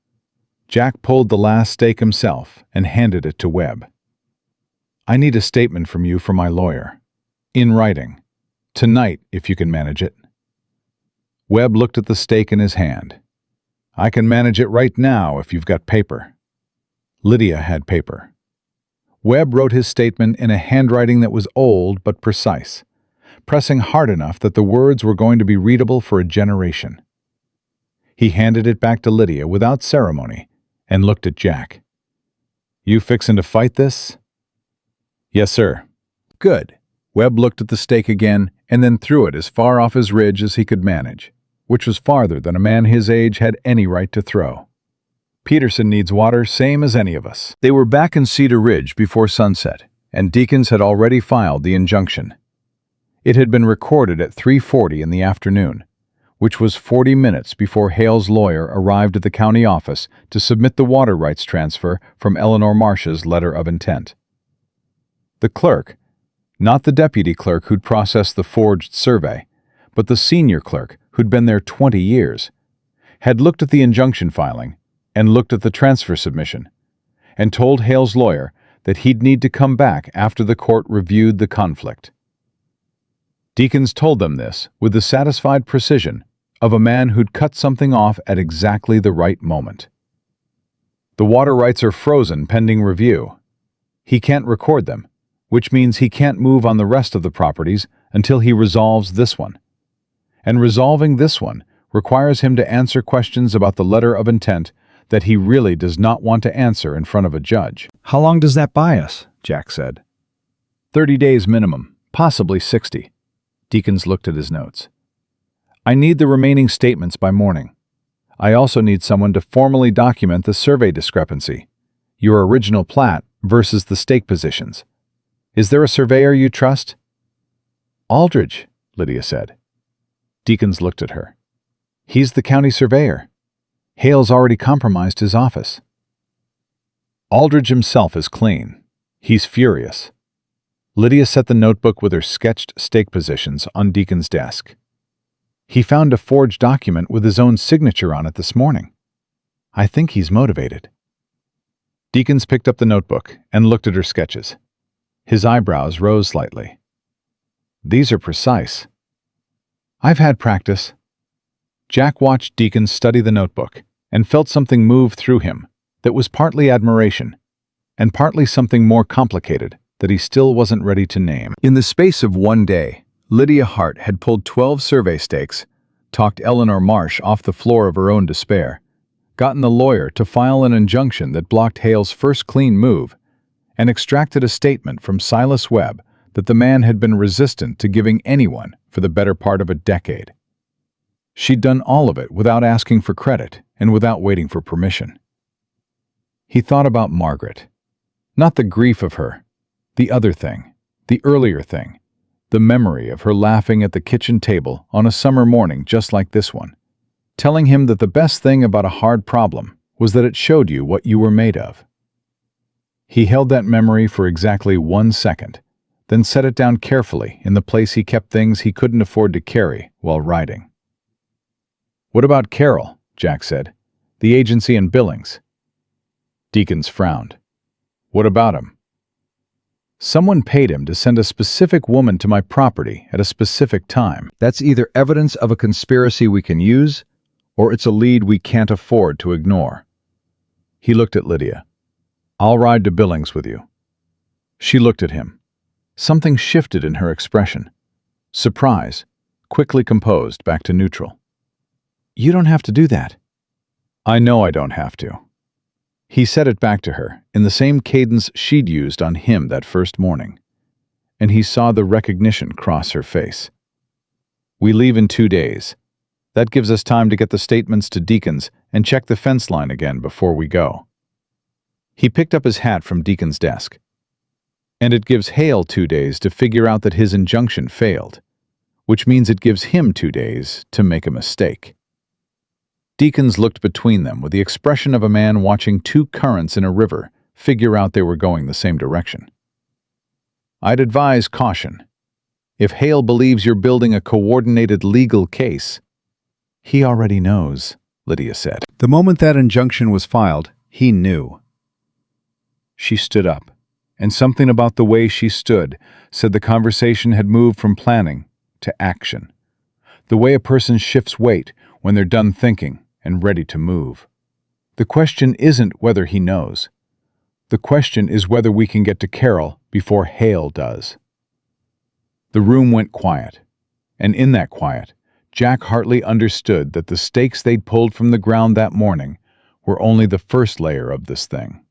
Jack pulled the last stake himself and handed it to Webb. "I need a statement from you for my lawyer. In writing. Tonight, if you can manage it." Webb looked at the stake in his hand. "I can manage it right now if you've got paper." Lydia had paper. Webb wrote his statement in a handwriting that was old but precise, pressing hard enough that the words were going to be readable for a generation. He handed it back to Lydia without ceremony and looked at Jack. "You fixin' to fight this?" "Yes, sir." "Good." Webb looked at the stake again and then threw it as far off his ridge as he could manage, which was farther than a man his age had any right to throw. "Peterson needs water same as any of us." They were back in Cedar Ridge before sunset, and Deakins had already filed the injunction. It had been recorded at 3:40 in the afternoon, which was 40 minutes before Hale's lawyer arrived at the county office to submit the water rights transfer from Eleanor Marsh's letter of intent. The clerk, not the deputy clerk who'd processed the forged survey, but the senior clerk who'd been there 20 years, had looked at the injunction filing and looked at the transfer submission, and told Hale's lawyer that he'd need to come back after the court reviewed the conflict. Deakins told them this with the satisfied precision of a man who'd cut something off at exactly the right moment. The water rights are frozen pending review. He can't record them, which means he can't move on the rest of the properties until he resolves this one. And resolving this one requires him to answer questions about the letter of intent that he really does not want to answer in front of a judge.
"How long does that buy us?" Jack said.
30 days minimum, possibly 60. Deakins looked at his notes. "I need the remaining statements by morning. I also need someone to formally document the survey discrepancy, your original plat versus the stake positions. Is there a surveyor you trust?" "Aldridge," Lydia said. Deakins looked at her. "He's the county surveyor. Hale's already compromised his office." "Aldridge himself is clean. He's furious." Lydia set the notebook with her sketched stake positions on Deakins' desk. "He found a forged document with his own signature on it this morning. I think he's motivated." Deakins picked up the notebook and looked at her sketches. His eyebrows rose slightly. "These are precise." "I've had practice." Jack watched Deakins study the notebook and felt something move through him that was partly admiration and partly something more complicated that he still wasn't ready to name. In the space of one day, Lydia Hart had pulled 12 survey stakes, talked Eleanor Marsh off the floor of her own despair, gotten the lawyer to file an injunction that blocked Hale's first clean move, and extracted a statement from Silas Webb that the man had been resistant to giving anyone for the better part of a decade. She'd done all of it without asking for credit and without waiting for permission. He thought about Margaret. Not the grief of her, the other thing, the earlier thing, the memory of her laughing at the kitchen table on a summer morning just like this one, telling him that the best thing about a hard problem was that it showed you what you were made of. He held that memory for exactly 1 second, then set it down carefully in the place he kept things he couldn't afford to carry while riding. "What about Carol?" Jack said. "The agency and Billings." Deakins frowned. "What about him?" "Someone paid him to send a specific woman to my property at a specific time. That's either evidence of a conspiracy we can use, or it's a lead we can't afford to ignore." He looked at Lydia. "I'll ride to Billings with you." She looked at him. Something shifted in her expression. Surprise, quickly composed back to neutral. "You don't have to do that." "I know I don't have to." He said it back to her in the same cadence she'd used on him that first morning, and he saw the recognition cross her face. "We leave in 2 days. That gives us time to get the statements to Deakins and check the fence line again before we go." He picked up his hat from Deakins' desk. "And it gives Hale 2 days to figure out that his injunction failed, which means it gives him 2 days to make a mistake." Deakins looked between them with the expression of a man watching two currents in a river figure out they were going the same direction. "I'd advise caution. If Hale believes you're building a coordinated legal case—" "He already knows," Lydia said. The moment that injunction was filed, he knew. She stood up, and something about the way she stood said the conversation had moved from planning to action. The way a person shifts weight when they're done thinking and ready to move. The question isn't whether he knows. The question is whether we can get to Carol before Hale does. The room went quiet, and in that quiet, Jack Hartley understood that the stakes they'd pulled from the ground that morning were only the first layer of this thing.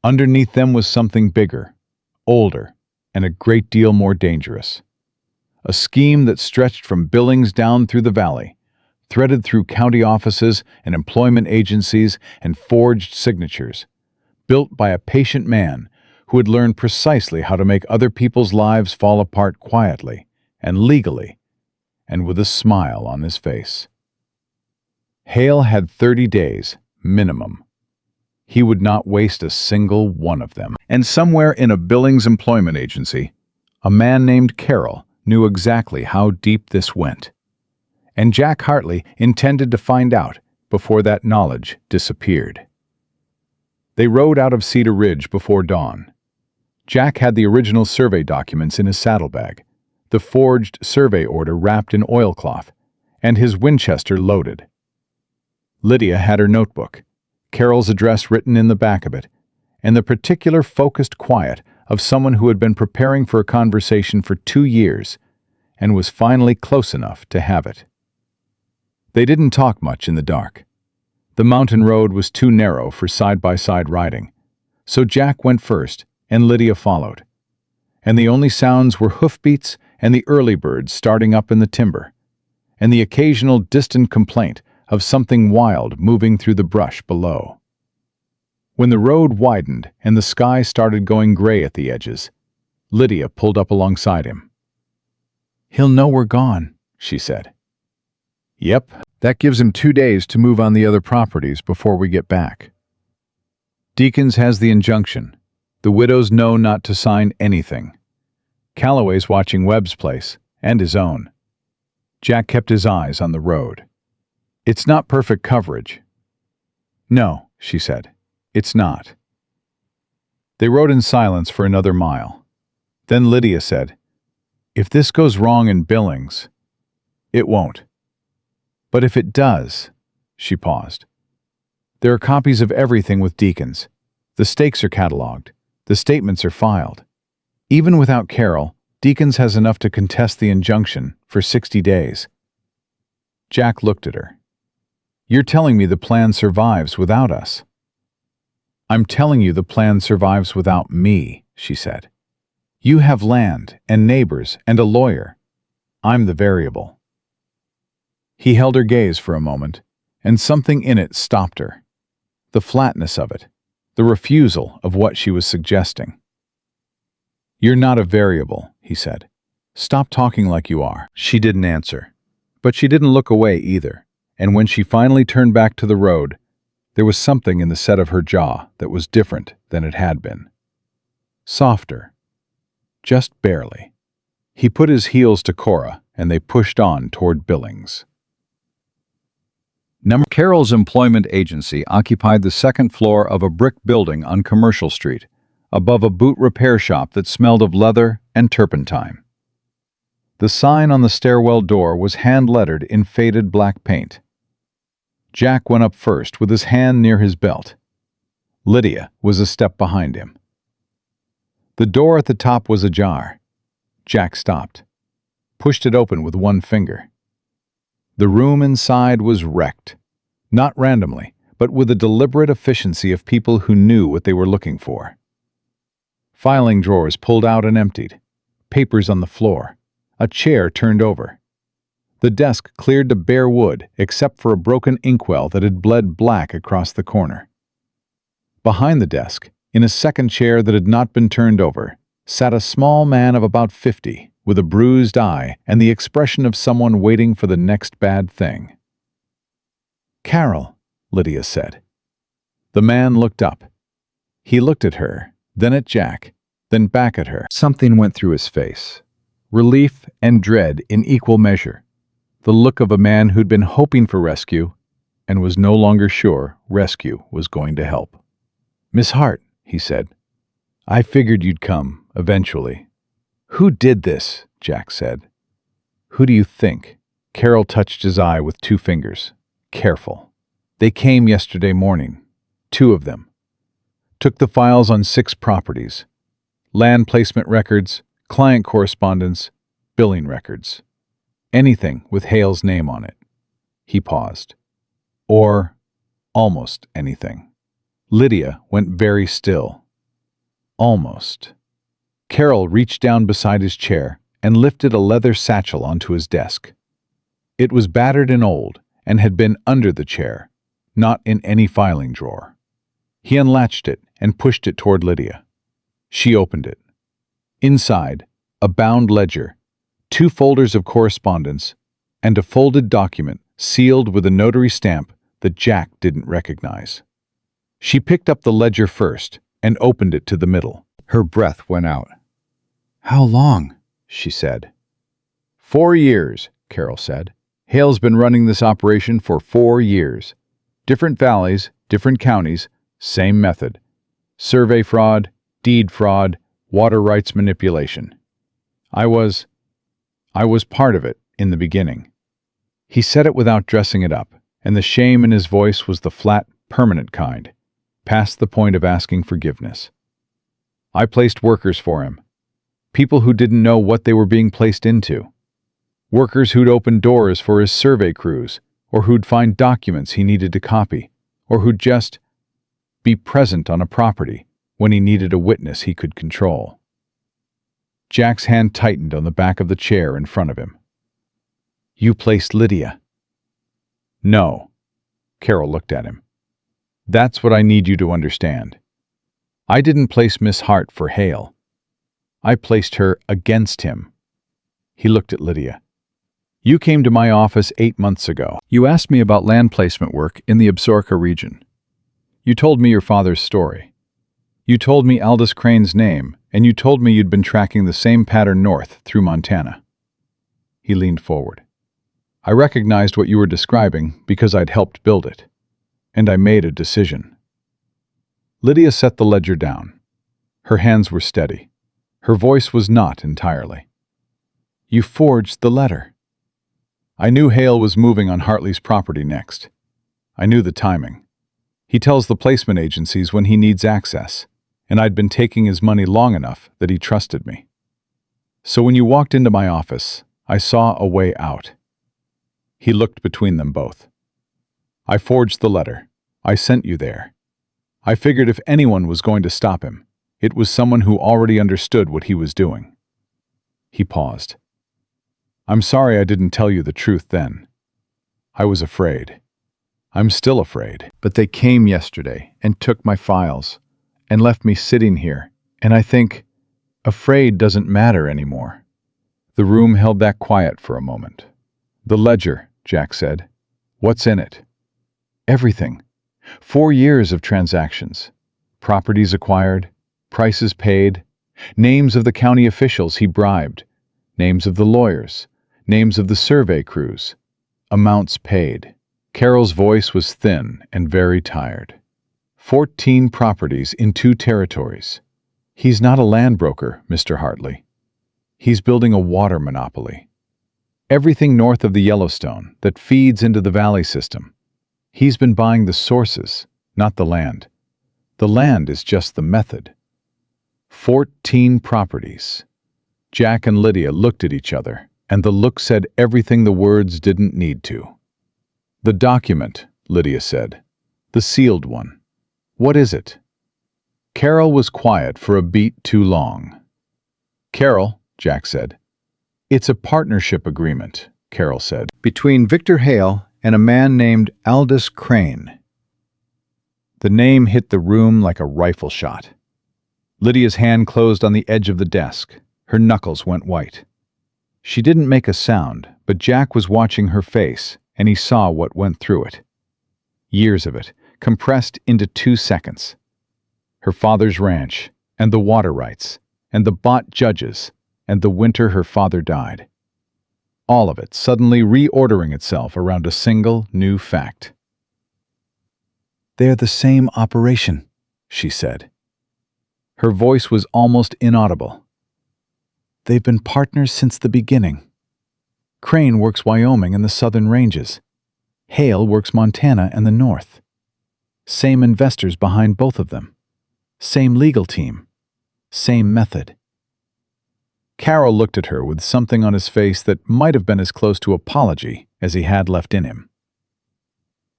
Underneath them was something bigger, older, and a great deal more dangerous. A scheme that stretched from Billings down through the valley, threaded through county offices and employment agencies and forged signatures, built by a patient man who had learned precisely how to make other people's lives fall apart quietly and legally, and with a smile on his face. Hale had 30 days, minimum. He would not waste a single one of them. And somewhere in a Billings employment agency, a man named Carroll knew exactly how deep this went. And Jack Hartley intended to find out before that knowledge disappeared. They rode out of Cedar Ridge before dawn. Jack had the original survey documents in his saddlebag, the forged survey order wrapped in oilcloth, and his Winchester loaded. Lydia had her notebook, Carol's address written in the back of it, and the particular focused quiet of someone who had been preparing for a conversation for 2 years and was finally close enough to have it. They didn't talk much in the dark. The mountain road was too narrow for side-by-side riding, so Jack went first and Lydia followed, and the only sounds were hoofbeats and the early birds starting up in the timber, and the occasional distant complaint of something wild moving through the brush below. When the road widened and the sky started going gray at the edges, Lydia pulled up alongside him. "He'll know we're gone," she said. "Yep, that gives him 2 days to move on the other properties before we get back. Deacons has the injunction. The widows know not to sign anything. Calloway's watching Webb's place, and his own." Jack kept his eyes on the road. "It's not perfect coverage." "No," she said. "It's not." They rode in silence for another mile. Then Lydia said, "If this goes wrong in Billings—" "It won't. But if it does—" She paused. "There are copies of everything with Deacons. The stakes are cataloged. The statements are filed. Even without Carol, Deacons has enough to contest the injunction for 60 days. Jack looked at her. "You're telling me the plan survives without us." "I'm telling you the plan survives without me," she said. "You have land and neighbors and a lawyer. I'm the variable." He held her gaze for a moment, and something in it stopped her. The flatness of it, the refusal of what she was suggesting. "You're not a variable," he said. "Stop talking like you are." She didn't answer, but she didn't look away either, and when she finally turned back to the road, there was something in the set of her jaw that was different than it had been. Softer. Just barely. He put his heels to Cora, and they pushed on toward Billings. Carol's employment agency occupied the second floor of a brick building on Commercial Street, above a boot repair shop that smelled of leather and turpentine. The sign on the stairwell door was hand-lettered in faded black paint. Jack went up first with his hand near his belt. Lydia was a step behind him. The door at the top was ajar. Jack stopped, pushed it open with one finger. The room inside was wrecked, not randomly, but with a deliberate efficiency of people who knew what they were looking for. Filing drawers pulled out and emptied, papers on the floor, a chair turned over. The desk cleared to bare wood except for a broken inkwell that had bled black across the corner. Behind the desk, in a second chair that had not been turned over, sat a small man of about 50, with a bruised eye and the expression of someone waiting for the next bad thing. "Carol," Lydia said. The man looked up. He looked at her, then at Jack, then back at her. Something went through his face. Relief and dread in equal measure. The look of a man who'd been hoping for rescue and was no longer sure rescue was going to help. "Miss Hart," he said. "I figured you'd come, eventually." "Who did this?" Jack said. "Who do you think?" Carol touched his eye with 2 fingers. "Careful. They came yesterday morning. 2 of them. Took the files on 6 properties. Land placement records, client correspondence, billing records. Anything with Hale's name on it. He paused. Or almost anything. Lydia went very still. Almost. Carol reached down beside his chair and lifted a leather satchel onto his desk. It was battered and old and had been under the chair, not in any filing drawer. He unlatched it and pushed it toward Lydia. She opened it. Inside, a bound ledger, 2 folders of correspondence, and a folded document sealed with a notary stamp that Jack didn't recognize. She picked up the ledger first and opened it to the middle.
Her breath went out. "How long?" she said.
4 years, Carol said. Hale's been running this operation for 4 years. Different valleys, different counties, same method. Survey fraud, deed fraud, water rights manipulation. I was part of it in the beginning. He said it without dressing it up, and the shame in his voice was the flat, permanent kind, past the point of asking forgiveness. I placed workers for him. People who didn't know what they were being placed into. Workers who'd open doors for his survey crews, or who'd find documents he needed to copy, or who'd just be present on a property when he needed a witness he could control. Jack's hand tightened on the back of the chair in front of him. "You placed Lydia." "No." Carol looked at him. "That's what I need you to understand. I didn't place Miss Hart for Hale. I placed her against him." He looked at Lydia. "You came to my office 8 months ago. You asked me about land placement work in the Absaroka region. You told me your father's story. You told me Aldous Crane's name, and you told me you'd been tracking the same pattern north through Montana." He leaned forward. "I recognized what you were describing because I'd helped build it, and I made a decision." Lydia set the ledger down. Her hands were steady. Her voice was not entirely. "You forged the letter." "I knew Hale was moving on Hartley's property next. I knew the timing. He tells the placement agencies when he needs access, and I'd been taking his money long enough that he trusted me. So when you walked into my office, I saw a way out." He looked between them both. "I forged the letter. I sent you there. I figured if anyone was going to stop him, it was someone who already understood what he was doing." He paused. "I'm sorry I didn't tell you the truth then. I was afraid. I'm still afraid. But they came yesterday and took my files and left me sitting here, and I think afraid doesn't matter anymore." The room held that quiet for a moment. "The ledger," Jack said. "What's in it?" "Everything. 4 years of transactions. Properties acquired, prices paid, names of the county officials he bribed, names of the lawyers, names of the survey crews, amounts paid." Carol's voice was thin and very tired. 14 properties in 2 territories. He's not a land broker, Mr. Hartley. He's building a water monopoly. Everything north of the Yellowstone that feeds into the valley system. He's been buying the sources, not the land. The land is just the method. 14 properties. Jack and Lydia looked at each other, and the look said everything the words didn't need to. "The document," Lydia said. "The sealed one. What is it?" Carol was quiet for a beat too long. "Carol," Jack said. "It's a partnership agreement," Carol said.
"Between Victor Hale and a man named Aldous Crane."
The name hit the room like a rifle shot. Lydia's hand closed on the edge of the desk. Her knuckles went white. She didn't make a sound, but Jack was watching her face, and he saw what went through it. Years of it, compressed into 2 seconds. Her father's ranch, and the water rights, and the bought judges, and the winter her father died. All of it suddenly reordering itself around a single new fact. "They're the same operation," she said. Her voice was almost inaudible. "They've been partners since the beginning. Crane works Wyoming and the southern ranges. Hale works Montana and the north. Same investors behind both of them. Same legal team. Same method." Carol looked at her with something on his face that might have been as close to apology as he had left in him.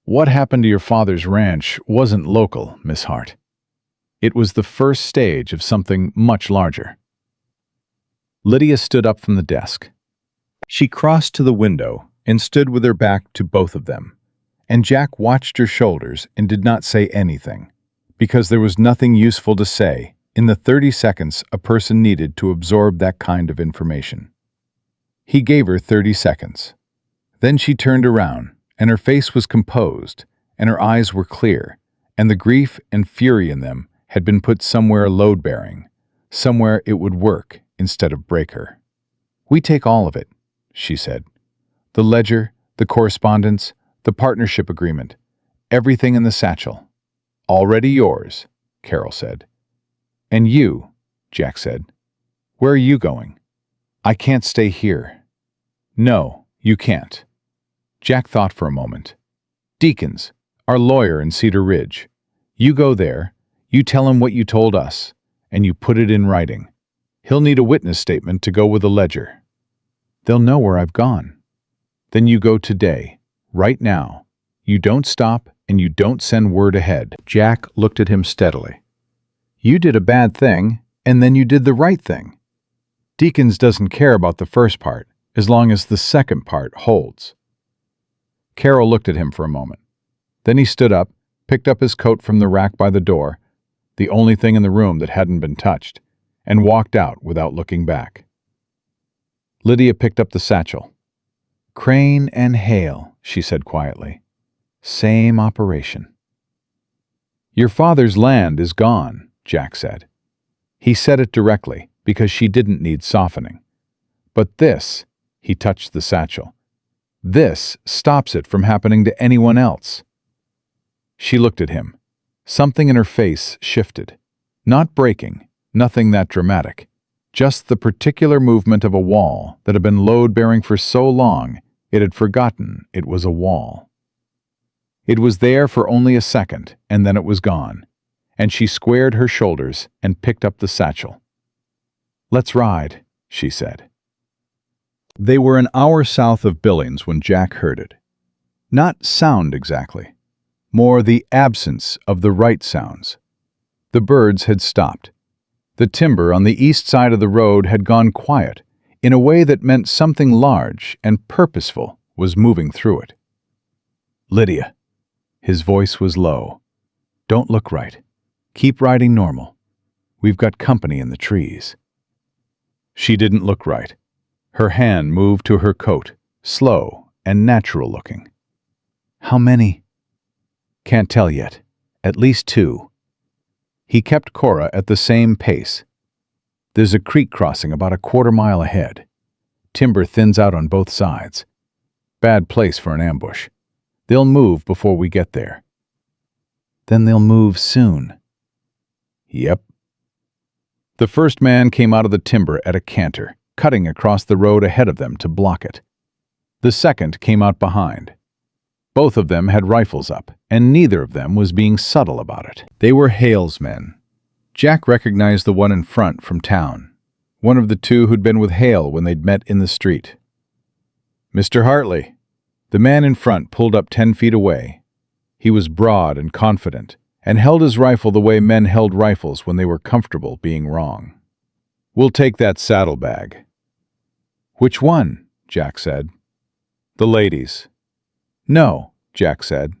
What happened to your father's ranch wasn't local, Miss Hart. It was the first stage of something much larger. Lydia stood up from the desk. She crossed to the window and stood with her back to both of them, and Jack watched her shoulders and did not say anything, because there was nothing useful to say in the 30 seconds a person needed to absorb that kind of information. He gave her 30 seconds. Then she turned around, and her face was composed, and her eyes were clear, and the grief and fury in them had been put somewhere load-bearing, somewhere it would work instead of break her. "We take all of it," she said. "The ledger, the correspondence, the partnership agreement, everything in the satchel. Already yours," Carol said. "And you," Jack said. "Where are you going?" "I can't stay here." "No, you can't." Jack thought for a moment. "Deacons, our lawyer in Cedar Ridge. You go there, you tell him what you told us, and you put it in writing. He'll need a witness statement to go with the ledger. They'll know where I've gone. Then you go today, right now. You don't stop, and you don't send word ahead." Jack looked at him steadily. "You did a bad thing, and then you did the right thing. Deacons doesn't care about the first part, as long as the second part holds." Carol looked at him for a moment. Then he stood up, picked up his coat from the rack by the door, the only thing in the room that hadn't been touched, and walked out without looking back. Lydia picked up the satchel. "Crane and Hale," she said quietly. "Same operation." "Your father's land is gone," Jack said. He said it directly because she didn't need softening. "But this," he touched the satchel, "this stops it from happening to anyone else." She looked at him. Something in her face shifted. Not breaking, nothing that dramatic. Just the particular movement of a wall that had been load-bearing for so long it had forgotten it was a wall. It was there for only a second, and then it was gone, and she squared her shoulders and picked up the satchel. "Let's ride," she said. They were an hour south of Billings when Jack heard it. Not sound exactly, more the absence of the right sounds. The birds had stopped. The timber on the east side of the road had gone quiet in a way that meant something large and purposeful was moving through it. "Lydia." His voice was low. "Don't look right. Keep riding normal. We've got company in the trees." She didn't look right. Her hand moved to her coat, slow and natural looking. "How many?" "Can't tell yet. At least 2. He kept Cora at the same pace. "There's a creek crossing about a quarter-mile ahead. Timber thins out on both sides. Bad place for an ambush. They'll move before we get there." "Then they'll move soon." "Yep." The first man came out of the timber at a canter, cutting across the road ahead of them to block it. The second came out behind. Both of them had rifles up, and neither of them was being subtle about it. They were Hale's men. Jack recognized the one in front from town, one of the 2 who'd been with Hale when they'd met in the street. "Mr. Hartley." The man in front pulled up 10 feet away. He was broad and confident, and held his rifle the way men held rifles when they were comfortable being wrong. "We'll take that saddlebag." "Which one?" Jack said. "The lady's." "No," Jack said.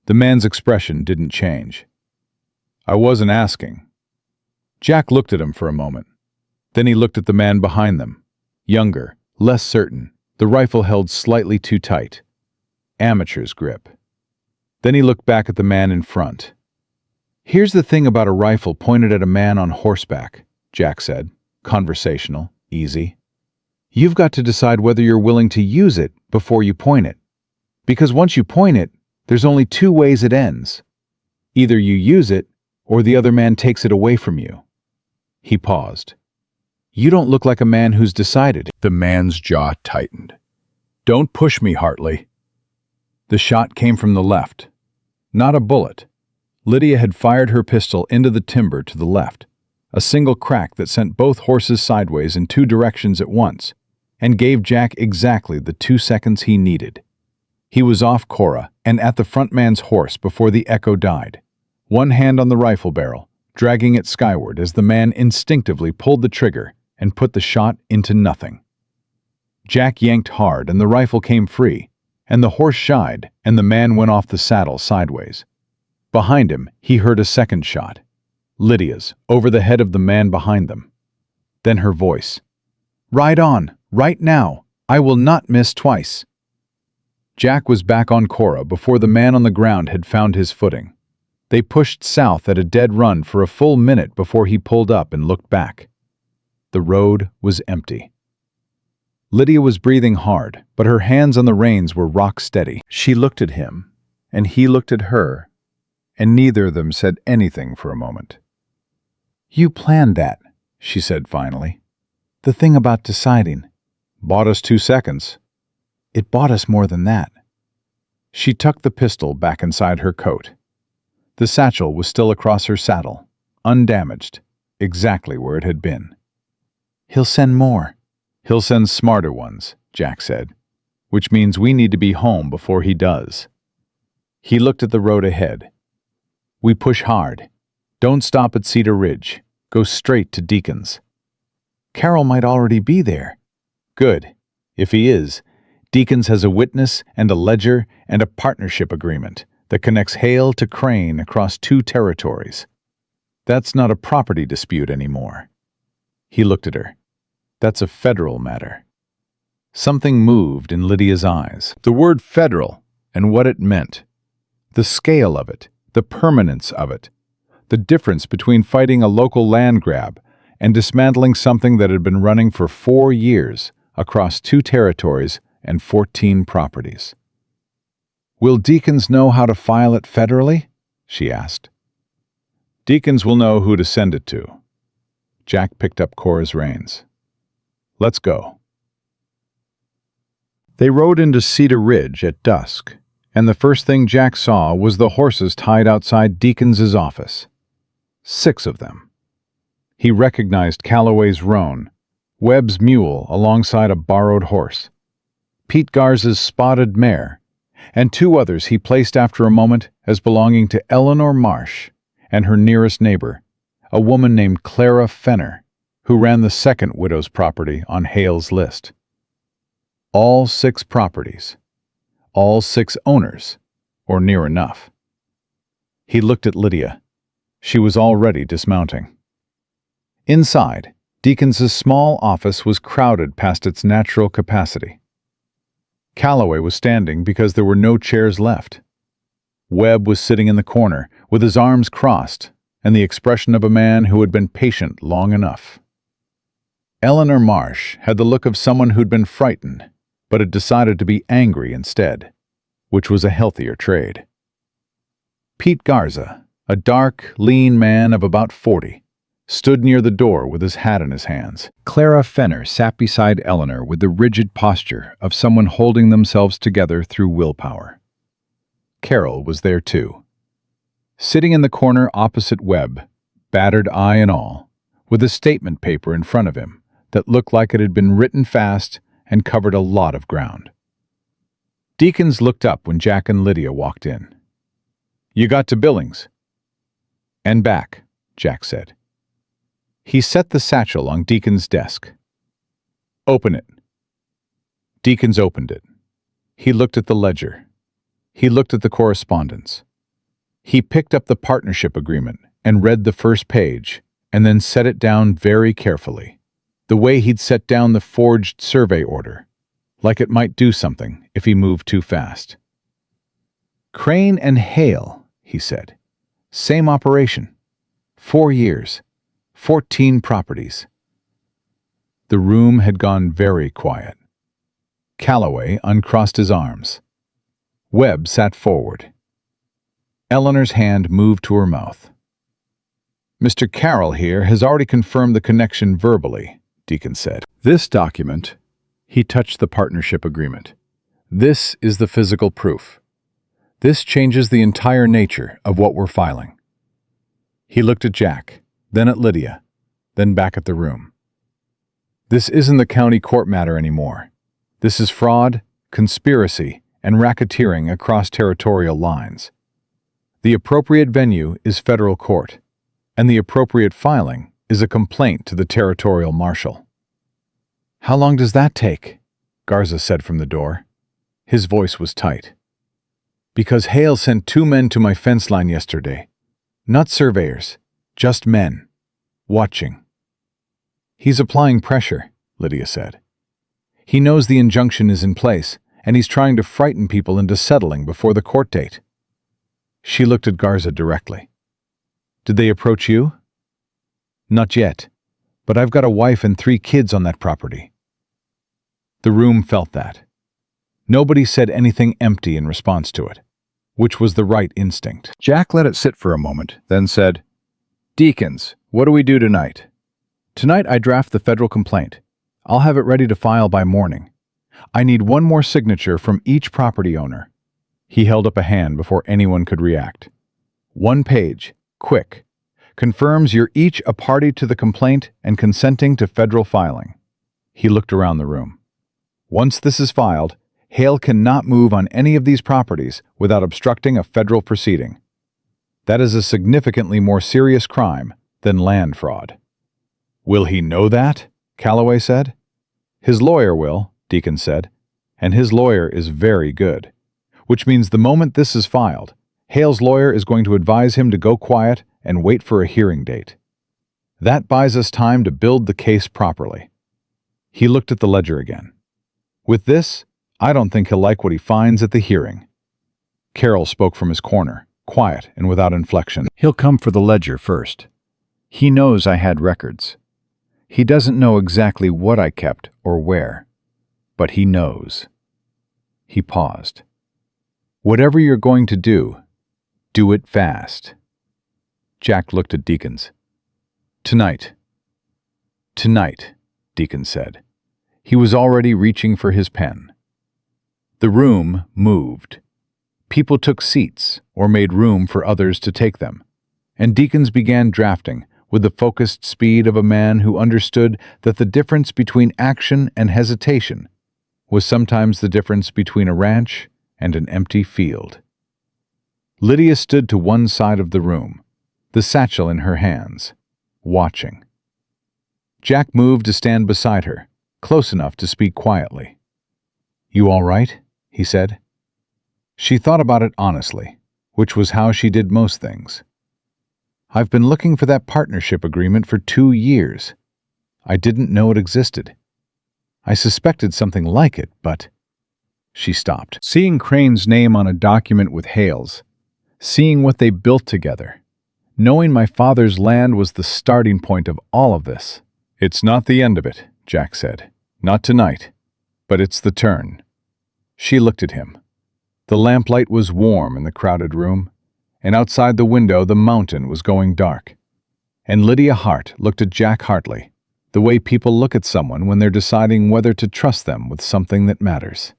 The man's expression didn't change. "I wasn't asking." Jack looked at him for a moment. Then he looked at the man behind them. Younger, less certain, the rifle held slightly too tight. Amateur's grip. Then he looked back at the man in front. "Here's the thing about a rifle pointed at a man on horseback," Jack said. Conversational, easy. "You've got to decide whether you're willing to use it before you point it. Because once you point it, there's only 2 ways it ends. Either you use it, or the other man takes it away from you." He paused. "You don't look like a man who's decided." The man's jaw tightened. "Don't push me, Hartley." The shot came from the left. Not a bullet. Lydia had fired her pistol into the timber to the left. a single crack that sent both horses sideways in 2 directions at once, and gave Jack exactly the 2 seconds he needed. He was off Cora and at the front man's horse before the echo died, one hand on the rifle barrel, dragging it skyward as the man instinctively pulled the trigger and put the shot into nothing. Jack yanked hard and the rifle came free, and the horse shied and the man went off the saddle sideways. Behind him, he heard a second shot, Lydia's, over the head of the man behind them. Then her voice. "Ride on, right now. I will not miss twice." Jack was back on Cora before the man on the ground had found his footing. They pushed south at a dead run for a full minute before he pulled up and looked back. The road was empty. Lydia was breathing hard, but her hands on the reins were rock steady. She looked at him, and he looked at her, and neither of them said anything for a moment. "You planned that," she said finally. "The thing about deciding. Bought us 2 seconds. It bought us more than that." She tucked the pistol back inside her coat. The satchel was still across her saddle, undamaged, exactly where it had been. "He'll send more." "He'll send smarter ones," Jack said, "which means we need to be home before he does." He looked at the road ahead. "We push hard. Don't stop at Cedar Ridge. Go straight to Deacon's." "Carol might already be there." "Good. If he is, Deacon's has a witness and a ledger and a partnership agreement that connects Hale to Crane across 2 territories. That's not a property dispute anymore." He looked at her. "That's a federal matter." Something moved in Lydia's eyes. The word federal and what it meant. The scale of it, the permanence of it. The difference between fighting a local land grab and dismantling something that had been running for 4 years across 2 territories and 14 properties. "Will Deacons know how to file it federally?" she asked. "Deacons will know who to send it to." Jack picked up Cora's reins. "Let's go." They rode into Cedar Ridge at dusk, and the first thing Jack saw was the horses tied outside Deacons's office. 6 of them. He recognized Calloway's roan, Webb's mule alongside a borrowed horse, Pete Garza's spotted mare, and 2 others he placed after a moment as belonging to Eleanor Marsh and her nearest neighbor, a woman named Clara Fenner, who ran the second widow's property on Hale's list. All 6 properties. All 6 owners, or near enough. He looked at Lydia. She was already dismounting. Inside, Deacon's small office was crowded past its natural capacity. Calloway was standing because there were no chairs left. Webb was sitting in the corner, with his arms crossed, and the expression of a man who had been patient long enough. Eleanor Marsh had the look of someone who'd been frightened, but had decided to be angry instead, which was a healthier trade. Pete Garza, a dark, lean man of about 40, stood near the door with his hat in his hands. Clara Fenner sat beside Eleanor with the rigid posture of someone holding themselves together through willpower. Carol was there too. Sitting in the corner opposite Webb, battered eye and all, with a statement paper in front of him that looked like it had been written fast and covered a lot of ground. Deacons looked up when Jack and Lydia walked in. "You got to Billings?" "And back," Jack said. He set the satchel on Deacon's desk. "Open it." Deacons opened it. He looked at the ledger. He looked at the correspondence. He picked up the partnership agreement and read the first page, and then set it down very carefully, the way he'd set down the forged survey order, like it might do something if he moved too fast. "Crane and Hale," he said. "Same operation. 4 years. 14 properties." The room had gone very quiet. Calloway uncrossed his arms. Webb sat forward. Eleanor's hand moved to her mouth. "Mr. Carroll here has already confirmed the connection verbally," Deacon said. "This document," he touched the partnership agreement, "this is the physical proof. This changes the entire nature of what we're filing." He looked at Jack, then at Lydia, then back at the room. "This isn't the county court matter anymore. This is fraud, conspiracy, and racketeering across territorial lines. The appropriate venue is federal court, and the appropriate filing is a complaint to the territorial marshal." "How long does that take?" Garza said from the door. His voice was tight. "Because Hale sent 2 men to my fence line yesterday. Not surveyors, just men. Watching." "He's applying pressure," Lydia said. "He knows the injunction is in place, and he's trying to frighten people into settling before the court date." She looked at Garza directly. "Did they approach you?" "Not yet, but I've got a wife and 3 kids on that property." The room felt that. Nobody said anything empty in response to it, which was the right instinct. Jack let it sit for a moment, then said, "Deacons, what do we do tonight?" "Tonight I draft the federal complaint. I'll have it ready to file by morning. I need 1 more signature from each property owner." He held up a hand before anyone could react. "1 page, quick. Confirms you're each a party to the complaint and consenting to federal filing." He looked around the room. "Once this is filed, Hale cannot move on any of these properties without obstructing a federal proceeding. That is a significantly more serious crime than land fraud." "Will he know that?" Calloway said. "His lawyer will," Deacon said, "and his lawyer is very good. Which means the moment this is filed, Hale's lawyer is going to advise him to go quiet and wait for a hearing date. That buys us time to build the case properly." He looked at the ledger again. "With this, I don't think he'll like what he finds at the hearing." Carroll spoke from his corner, quiet and without inflection. "He'll come for the ledger first. He knows I had records. He doesn't know exactly what I kept or where, but he knows." He paused. "Whatever you're going to do it fast." Jack looked at Deacons. "Tonight." "Tonight," Deacon said. He was already reaching for his pen. The room moved. People took seats or made room for others to take them, and Deacons began drafting with the focused speed of a man who understood that the difference between action and hesitation was sometimes the difference between a ranch and an empty field. Lydia stood to one side of the room, the satchel in her hands, watching. Jack moved to stand beside her, close enough to speak quietly. "You all right?" he said. She thought about it honestly, which was how she did most things. "I've been looking for that partnership agreement for 2 years. I didn't know it existed. I suspected something like it, but—" She stopped. Seeing Crane's name on a document with Hale's, seeing what they built together, knowing my father's land was the starting point of all of this. "It's not the end of it," Jack said. "Not tonight. But it's the turn." She looked at him. The lamplight was warm in the crowded room, and outside the window the mountain was going dark. And Lydia Hart looked at Jack Hartley, the way people look at someone when they're deciding whether to trust them with something that matters.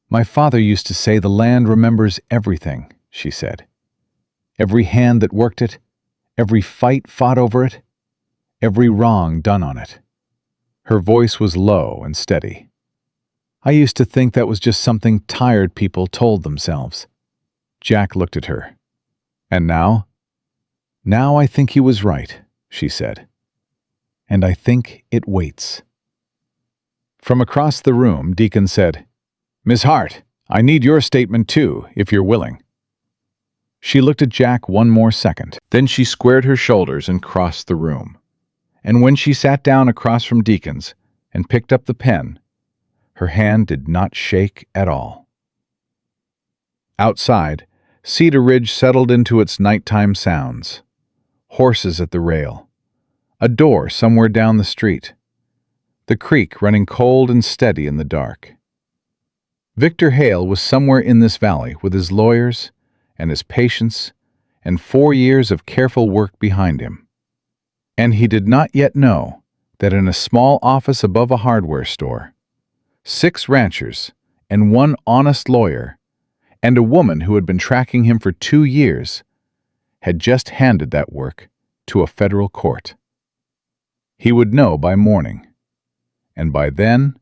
"My father used to say the land remembers everything," she said. "Every hand that worked it, every fight fought over it, every wrong done on it." Her voice was low and steady. "I used to think that was just something tired people told themselves." Jack looked at her. "And now?" "Now I think he was right," she said. "And I think it waits." From across the room, Deacon said, "Miss Hart, I need your statement too, if you're willing." She looked at Jack one more second. Then she squared her shoulders and crossed the room. And when she sat down across from Deacon's and picked up the pen, her hand did not shake at all. Outside, Cedar Ridge settled into its nighttime sounds. Horses at the rail. A door somewhere down the street. The creek running cold and steady in the dark. Victor Hale was somewhere in this valley with his lawyers and his patience and 4 years of careful work behind him. And he did not yet know that in a small office above a hardware store, 6 ranchers and 1 honest lawyer and a woman who had been tracking him for 2 years had just handed that work to a federal court. He would know by morning, and by then,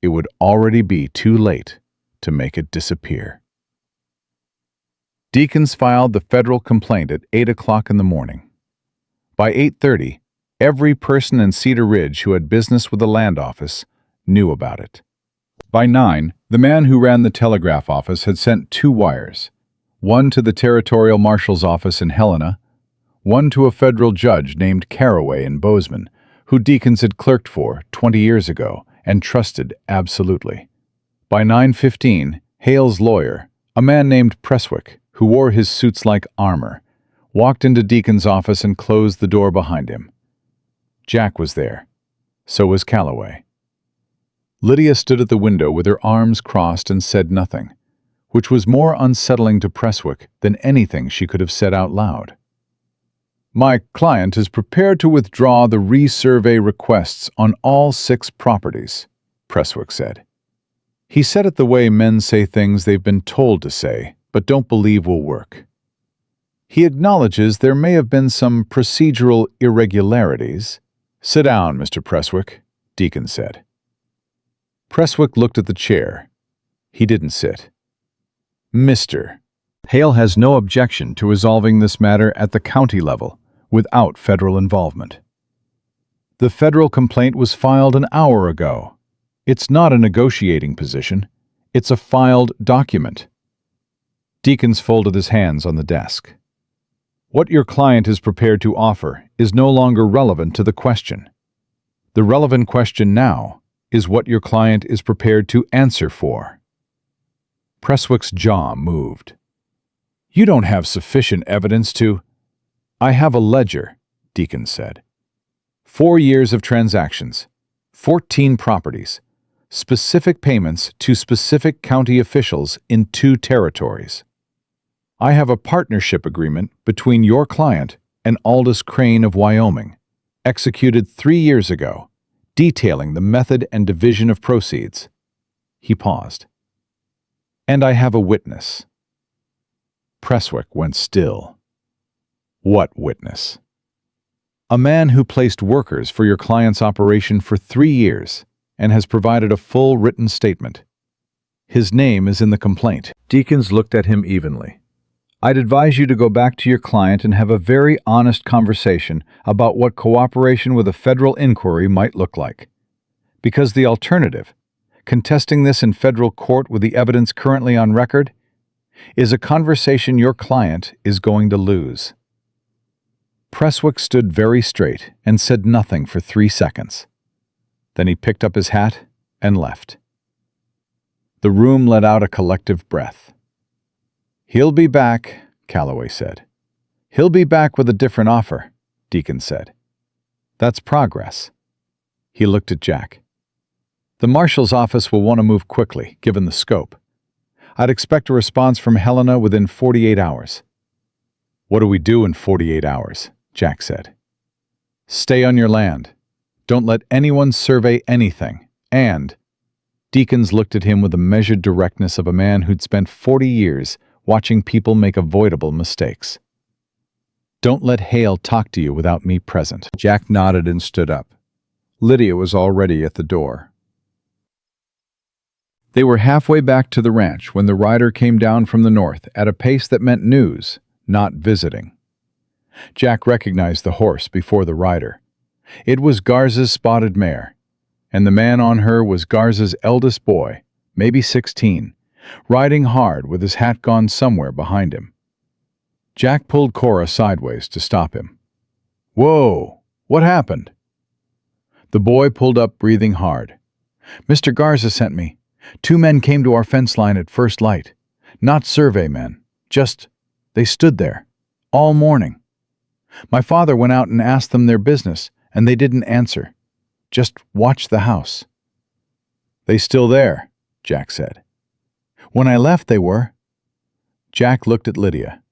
it would already be too late to make it disappear. Deakins filed the federal complaint at 8 o'clock in the morning. By 8:30, every person in Cedar Ridge who had business with the land office knew about it. By 9, the man who ran the telegraph office had sent 2 wires, one to the territorial marshal's office in Helena, one to a federal judge named Caraway in Bozeman, who Deakins had clerked for 20 years ago and trusted absolutely. By 9:15, Hale's lawyer, a man named Presswick, who wore his suits like armor, walked into Deakins' office and closed the door behind him. Jack was there. So was Calloway. Lydia stood at the window with her arms crossed and said nothing, which was more unsettling to Presswick than anything she could have said out loud. "My client is prepared to withdraw the resurvey requests on all 6 properties," Presswick said. He said it the way men say things they've been told to say, but don't believe will work. He acknowledges there may have been some procedural irregularities. "Sit down, Mr. Presswick," Deakins said. Presswick looked at the chair. He didn't sit. "Mr. Hale has no objection to resolving this matter at the county level without federal involvement. The federal complaint was filed an hour ago. It's not a negotiating position. It's a filed document." Deakins folded his hands on the desk. "What your client is prepared to offer is no longer relevant to the question. The relevant question now is what your client is prepared to answer for." Presswick's jaw moved. "You don't have sufficient evidence to—" "I have a ledger," Deakins said. 4 years of transactions, 14 properties, specific payments to specific county officials in 2 territories. I have a partnership agreement between your client and Aldous Crane of Wyoming, executed 3 years ago, detailing the method and division of proceeds." He paused. "And I have a witness." Presswick went still. "What witness?" "A man who placed workers for your client's operation for 3 years and has provided a full written statement. His name is in the complaint." Deakins looked at him evenly. "I'd advise you to go back to your client and have a very honest conversation about what cooperation with a federal inquiry might look like. Because the alternative, contesting this in federal court with the evidence currently on record, is a conversation your client is going to lose." Presswick stood very straight and said nothing for 3 seconds. Then he picked up his hat and left. The room let out a collective breath. "He'll be back," Calloway said. "He'll be back with a different offer," Deakins said. "That's progress." He looked at Jack. "The marshal's office will want to move quickly, given the scope. I'd expect a response from Helena within 48 hours. "What do we do in 48 hours?" Jack said. "Stay on your land. Don't let anyone survey anything. And—" Deakins looked at him with the measured directness of a man who'd spent 40 years watching people make avoidable mistakes. "Don't let Hale talk to you without me present." Jack nodded and stood up. Lydia was already at the door. They were halfway back to the ranch when the rider came down from the north at a pace that meant news, not visiting. Jack recognized the horse before the rider. It was Garza's spotted mare, and the man on her was Garza's eldest boy, maybe 16, riding hard with his hat gone somewhere behind him. Jack pulled Cora sideways to stop him. "Whoa! What happened?" The boy pulled up, breathing hard. "Mr. Garza sent me. 2 men came to our fence line at first light. Not survey men. They stood there. All morning. My father went out and asked them their business, and they didn't answer. Just watched the house." "They still there?" Jack said. "When I left, they were." Jack looked at Lydia.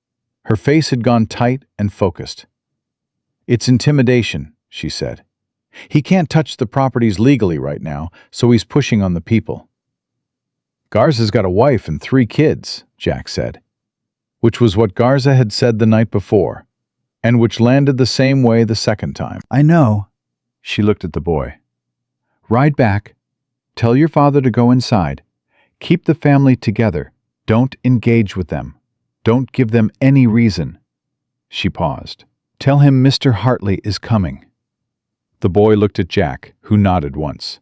Her face had gone tight and focused. "It's intimidation," she said. "He can't touch the properties legally right now, so he's pushing on the people." "Garza's got a wife and 3 kids," Jack said, which was what Garza had said the night before, and which landed the same way the second time.
"I know,"
She looked at the boy. "Ride back. Tell your father to go inside. Keep the family together. Don't engage with them. Don't give them any reason." She paused. "Tell him Mr. Hartley is coming." The boy looked at Jack, who nodded once.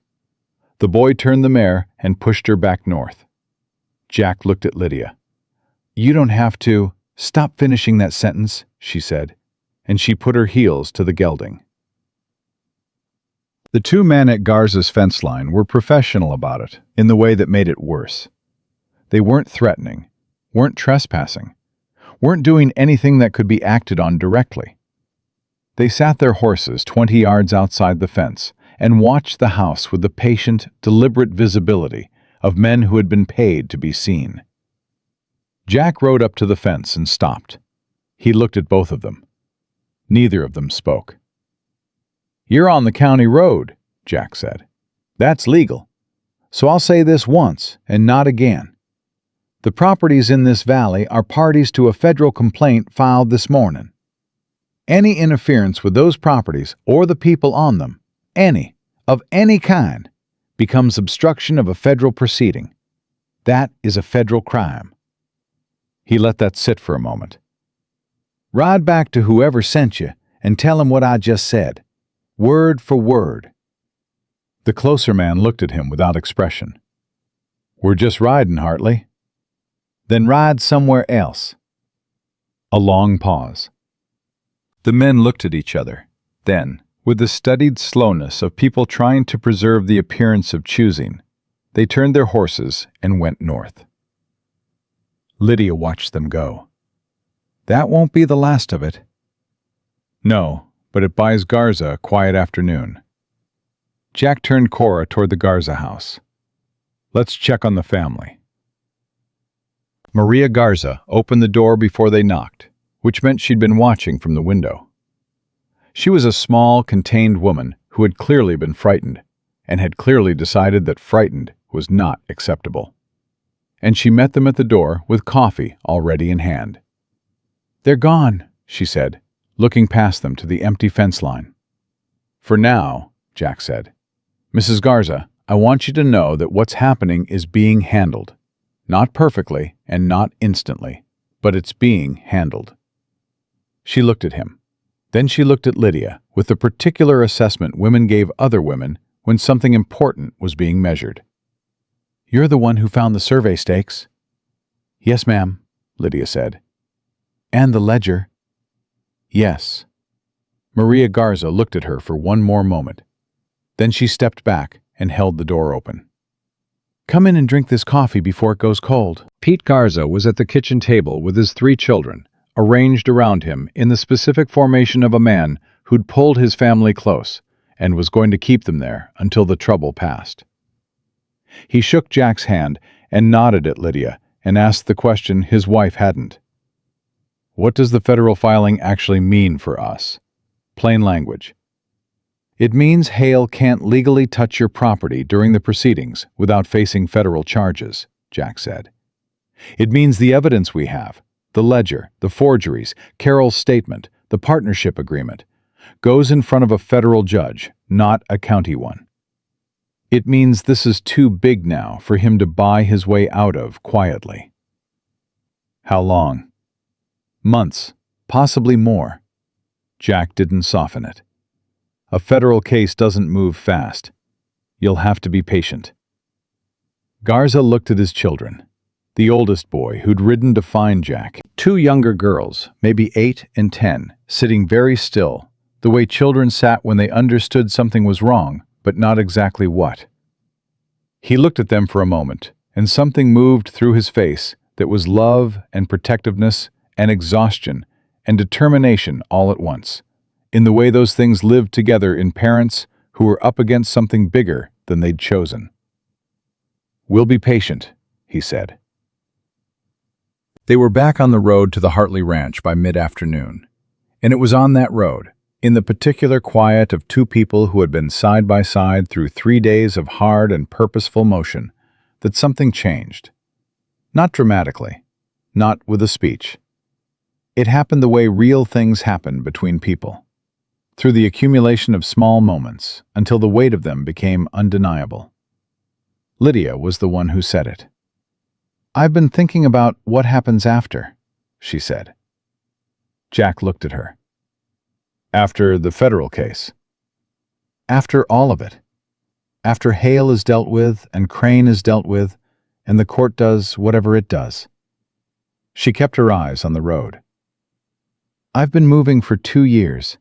The boy turned the mare and pushed her back north. Jack looked at Lydia. "You don't have to." "Stop finishing that sentence," she said, and she put her heels to the gelding. The two men at Garza's fence line were professional about it, in the way that made it worse. They weren't threatening, weren't trespassing, weren't doing anything that could be acted on directly. They sat their horses 20 yards outside the fence and watched the house with the patient, deliberate visibility of men who had been paid to be seen. Jack rode up to the fence and stopped. He looked at both of them. Neither of them spoke. "You're on the county road," Jack said. "That's legal. So I'll say this once and not again. The properties in this valley are parties to a federal complaint filed this morning. Any interference with those properties or the people on them, of any kind, becomes obstruction of a federal proceeding. That is a federal crime." He let that sit for a moment. "Ride back to whoever sent you and tell him what I just said, word for word." The closer man looked at him without expression. "We're just riding, Hartley." "Then ride somewhere else." A long pause. The men looked at each other. Then, with the studied slowness of people trying to preserve the appearance of choosing, they turned their horses and went north. Lydia watched them go. "That won't be the last of it." "No, but it buys Garza a quiet afternoon." Jack turned Cora toward the Garza house. "Let's check on the family." Maria Garza opened the door before they knocked, which meant she'd been watching from the window. She was a small, contained woman who had clearly been frightened, and had clearly decided that frightened was not acceptable. And she met them at the door with coffee already in hand. "They're gone," she said, looking past them to the empty fence line. "For now," Jack said. "Mrs. Garza, I want you to know that what's happening is being handled. Not perfectly and not instantly, but it's being handled." She looked at him. Then she looked at Lydia with the particular assessment women gave other women when something important was being measured. "You're the one who found the survey stakes." "Yes, ma'am," Lydia said. "And the ledger." "Yes." Maria Garza looked at her for one more moment. Then she stepped back and held the door open. "Come in and drink this coffee before it goes cold." Pete Garza was at the kitchen table with his 3 children, arranged around him in the specific formation of a man who'd pulled his family close and was going to keep them there until the trouble passed. He shook Jack's hand and nodded at Lydia and asked the question his wife hadn't. "What does the federal filing actually mean for us?" Plain language. "It means Hale can't legally touch your property during the proceedings without facing federal charges," Jack said. "It means the evidence we have, the ledger, the forgeries, Carol's statement, the partnership agreement, goes in front of a federal judge, not a county one. It means this is too big now for him to buy his way out of quietly." "How long?" "Months, possibly more." Jack didn't soften it. "A federal case doesn't move fast. You'll have to be patient." Garza looked at his children. The oldest boy, who'd ridden to find Jack, 2 younger girls, maybe 8 and 10, sitting very still, the way children sat when they understood something was wrong, but not exactly what. He looked at them for a moment, and something moved through his face that was love and protectiveness and exhaustion and determination all at once, in the way those things lived together in parents who were up against something bigger than they'd chosen. "We'll be patient," he said. They were back on the road to the Hartley Ranch by mid-afternoon, and it was on that road, in the particular quiet of 2 people who had been side by side through 3 days of hard and purposeful motion, that something changed. Not dramatically, not with a speech. It happened the way real things happen between people. through the accumulation of small moments until the weight of them became undeniable. Lydia was the one who said it. "I've been thinking about what happens after," she said. Jack looked at her. "After the federal case?" "After all of it. After Hale is dealt with and Crane is dealt with, and the court does whatever it does." She kept her eyes on the road. "I've been moving for 2 years,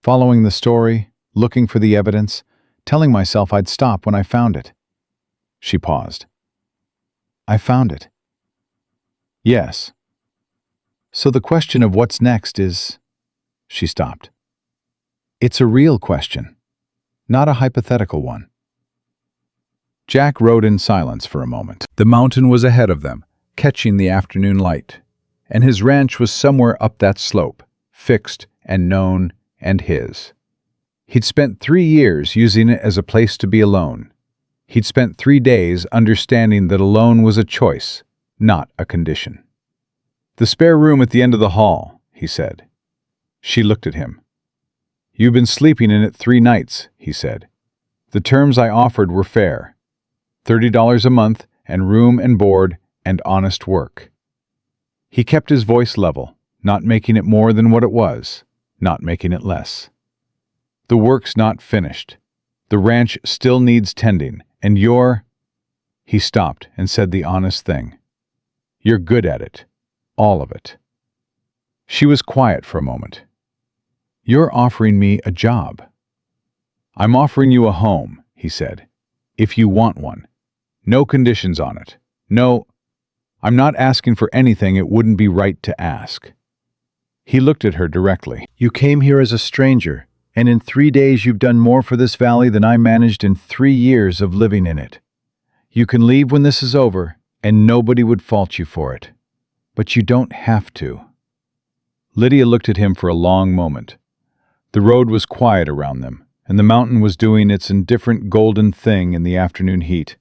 following the story, looking for the evidence, telling myself I'd stop when I found it." She paused. "I found it." "Yes. So the question of what's next is—" She stopped. "It's a real question, not a hypothetical one." Jack rode in silence for a moment. The mountain was ahead of them, catching the afternoon light, and his ranch was somewhere up that slope, fixed and known and his. He'd spent 3 years using it as a place to be alone. He'd spent 3 days understanding that alone was a choice, not a condition. "The spare room at the end of the hall," he said. She looked at him. "You've been sleeping in it 3 nights," he said. "The terms I offered were fair. $30 a month and room and board and honest work." He kept his voice level, not making it more than what it was, not making it less. "The work's not finished. The ranch still needs tending, and you're—" He stopped and said the honest thing. "You're good at it. All of it." She was quiet for a moment. "You're offering me a job." "I'm offering you a home," he said, "if you want one. No conditions on it. No, I'm not asking for anything it wouldn't be right to ask." He looked at her directly. "You came here as a stranger, and in 3 days you've done more for this valley than I managed in 3 years of living in it. You can leave when this is over, and nobody would fault you for it. But you don't have to." Lydia looked at him for a long moment. The road was quiet around them, and the mountain was doing its indifferent golden thing in the afternoon heat.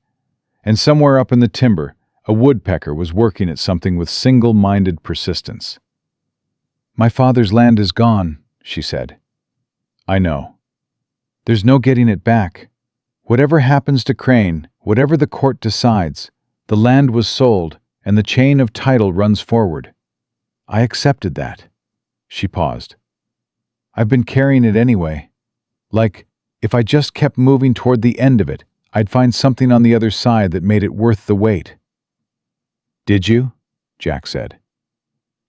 And somewhere up in the timber, a woodpecker was working at something with single-minded persistence. "My father's land is gone," she said. "I know. There's no getting it back. Whatever happens to Crane, whatever the court decides, the land was sold, and the chain of title runs forward. I accepted that." She paused. "I've been carrying it anyway. Like, if I just kept moving toward the end of it, I'd find something on the other side that made it worth the wait." "Did you?" Jack said.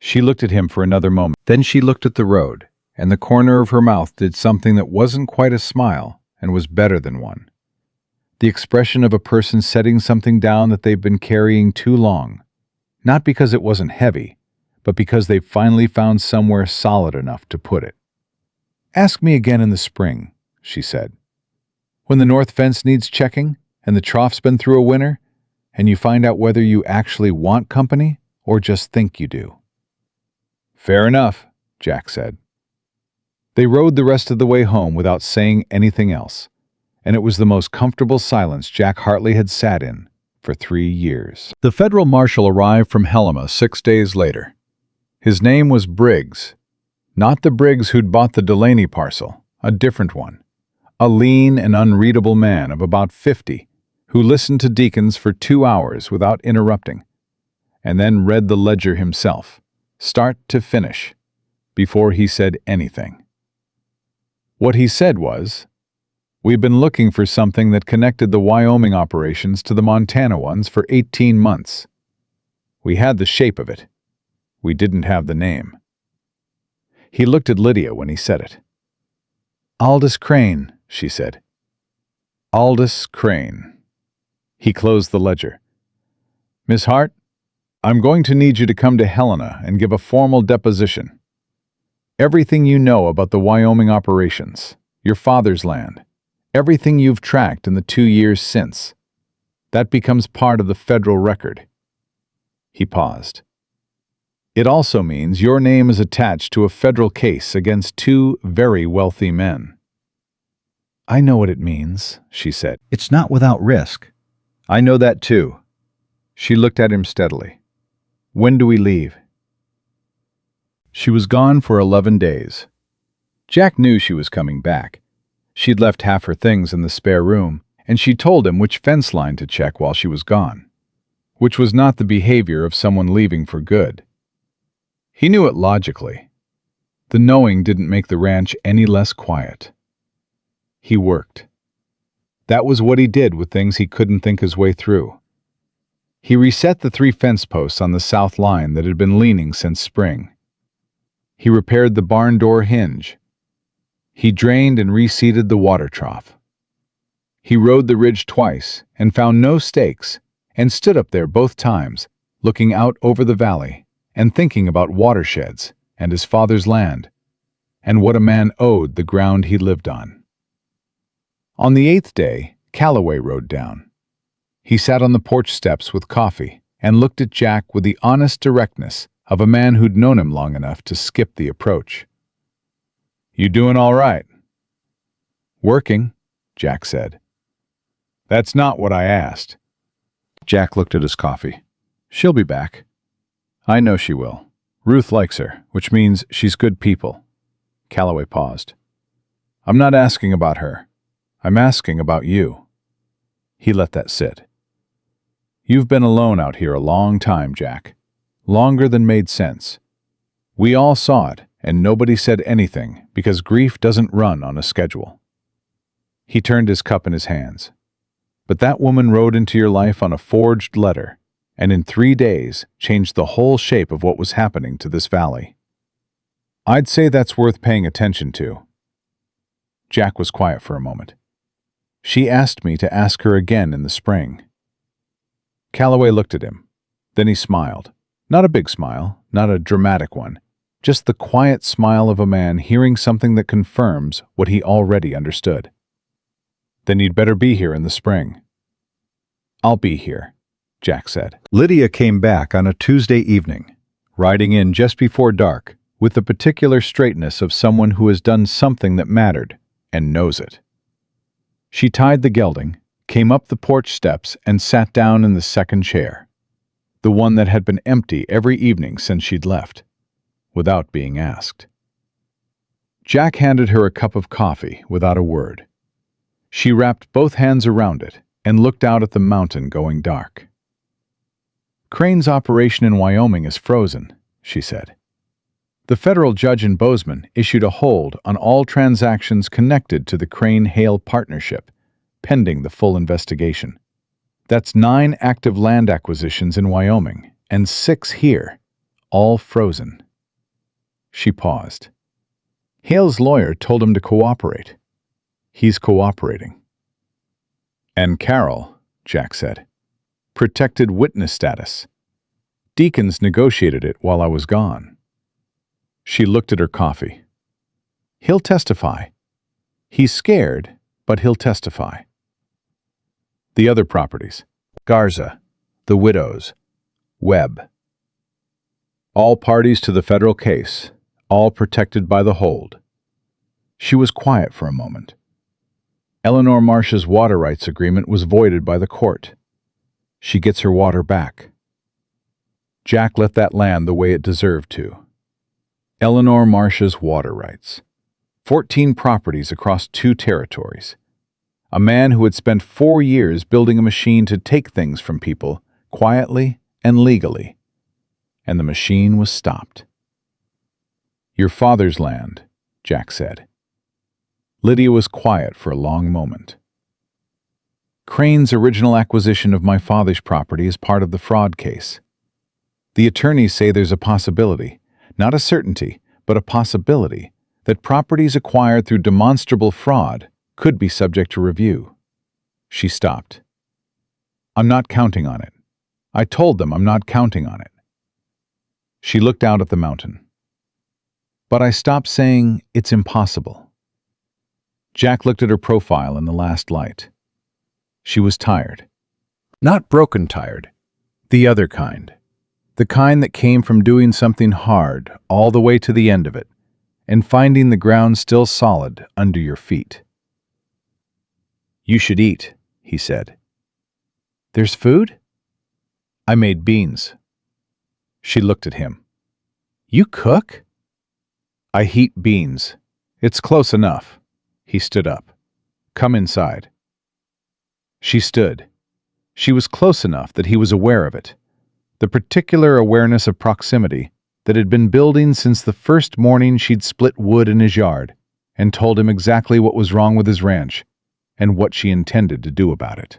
She looked at him for another moment. Then she looked at the road, and the corner of her mouth did something that wasn't quite a smile and was better than one. The expression of a person setting something down that they've been carrying too long, not because it wasn't heavy, but because they've finally found somewhere solid enough to put it. "Ask me again in the spring," she said. "When the north fence needs checking, and the trough's been through a winter, and you find out whether you actually want company or just think you do." "Fair enough," Jack said. They rode the rest of the way home without saying anything else, and it was the most comfortable silence Jack Hartley had sat in for 3 years. The federal marshal arrived from Helena 6 days later. His name was Briggs, not the Briggs who'd bought the Delaney parcel, a different one. A lean and unreadable man of about 50 who listened to Deakins for 2 hours without interrupting, and then read the ledger himself, start to finish, before he said anything. What he said was, "We've been looking for something that connected the Wyoming operations to the Montana ones for 18 months. We had the shape of it. We didn't have the name." He looked at Lydia when he said it. "Aldous Crane," she said. "Aldous Crane." He closed the ledger. "Miss Hart, I'm going to need you to come to Helena and give a formal deposition. Everything you know about the Wyoming operations, your father's land, everything you've tracked in the 2 years since, that becomes part of the federal record." He paused. "It also means your name is attached to a federal case against 2 very wealthy men." "I know what it means," she said. "It's not without risk." "I know that too." She looked at him steadily. "When do we leave?" She was gone for 11 days. Jack knew she was coming back. She'd left half her things in the spare room, and she told him which fence line to check while she was gone, which was not the behavior of someone leaving for good. He knew it logically. The knowing didn't make the ranch any less quiet. He worked. That was what he did with things he couldn't think his way through. He reset the 3 fence posts on the south line that had been leaning since spring. He repaired the barn door hinge. He drained and reseeded the water trough. He rode the ridge twice and found no stakes and stood up there both times, looking out over the valley and thinking about watersheds and his father's land and what a man owed the ground he lived on. On the 8th day, Calloway rode down. He sat on the porch steps with coffee and looked at Jack with the honest directness of a man who'd known him long enough to skip the approach. "You doing all right?" "Working," Jack said. "That's not what I asked." Jack looked at his coffee. "She'll be back." "I know she will. Ruth likes her, which means she's good people." Calloway paused. "I'm not asking about her. I'm asking about you." He let that sit. "You've been alone out here a long time, Jack. Longer than made sense. We all saw it, and nobody said anything because grief doesn't run on a schedule." He turned his cup in his hands. "But that woman rode into your life on a forged letter, and in 3 days changed the whole shape of what was happening to this valley. I'd say that's worth paying attention to." Jack was quiet for a moment. "She asked me to ask her again in the spring." Calloway looked at him. Then he smiled. Not a big smile, not a dramatic one, just the quiet smile of a man hearing something that confirms what he already understood. "Then you'd better be here in the spring." "I'll be here," Jack said. Lydia came back on a Tuesday evening, riding in just before dark, with the particular straightness of someone who has done something that mattered and knows it. She tied the gelding, came up the porch steps, and sat down in the second chair, the one that had been empty every evening since she'd left, without being asked. Jack handed her a cup of coffee without a word. She wrapped both hands around it and looked out at the mountain going dark. "Crane's operation in Wyoming is frozen," she said. "The federal judge in Bozeman issued a hold on all transactions connected to the Crane-Hale partnership, pending the full investigation. That's 9 active land acquisitions in Wyoming and 6 here, all frozen." She paused. "Hale's lawyer told him to cooperate. He's cooperating." "And Carol," Jack said, "protected witness status. Deacons negotiated it while I was gone." She looked at her coffee. "He'll testify. He's scared, but he'll testify." The other properties: Garza, the widows, Webb. All parties to the federal case, all protected by the hold. She was quiet for a moment. Eleanor Marsh's water rights agreement was voided by the court. She gets her water back. Jack let that land the way it deserved to. Eleanor Marsh's water rights. 14 properties across 2 territories. A man who had spent 4 years building a machine to take things from people, quietly and legally. And the machine was stopped. "Your father's land," Jack said. Lydia was quiet for a long moment. "Crane's original acquisition of my father's property is part of the fraud case. The attorneys say there's a possibility, not a certainty, but a possibility, that properties acquired through demonstrable fraud could be subject to review." She stopped. "I'm not counting on it. I told them I'm not counting on it." She looked out at the mountain. "But I stopped saying it's impossible." Jack looked at her profile in the last light. She was tired. Not broken tired. The other kind. The kind that came from doing something hard all the way to the end of it, and finding the ground still solid under your feet. "You should eat," he said. "There's food?" "I made beans." She looked at him. "You cook?" "I heat beans. "It's close enough." He stood up. "Come inside." She stood. She was close enough that he was aware of it. The particular awareness of proximity that had been building since the first morning she'd split wood in his yard and told him exactly what was wrong with his ranch and what she intended to do about it.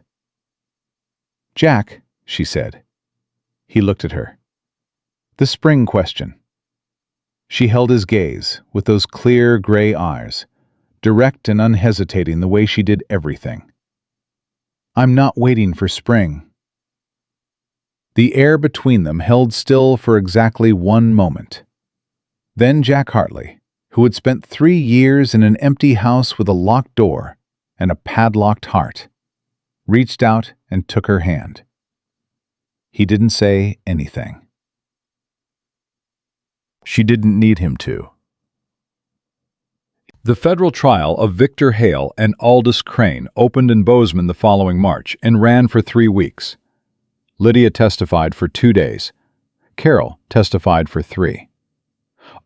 "Jack," she said. He looked at her. The spring question. She held his gaze with those clear gray eyes, direct and unhesitating the way she did everything. "I'm not waiting for spring." The air between them held still for exactly one moment. Then Jack Hartley, who had spent 3 years in an empty house with a locked door and a padlocked heart, reached out and took her hand. He didn't say anything. She didn't need him to. The federal trial of Victor Hale and Aldous Crane opened in Bozeman the following March and ran for 3 weeks. Lydia testified for 2 days. Carol testified for 3.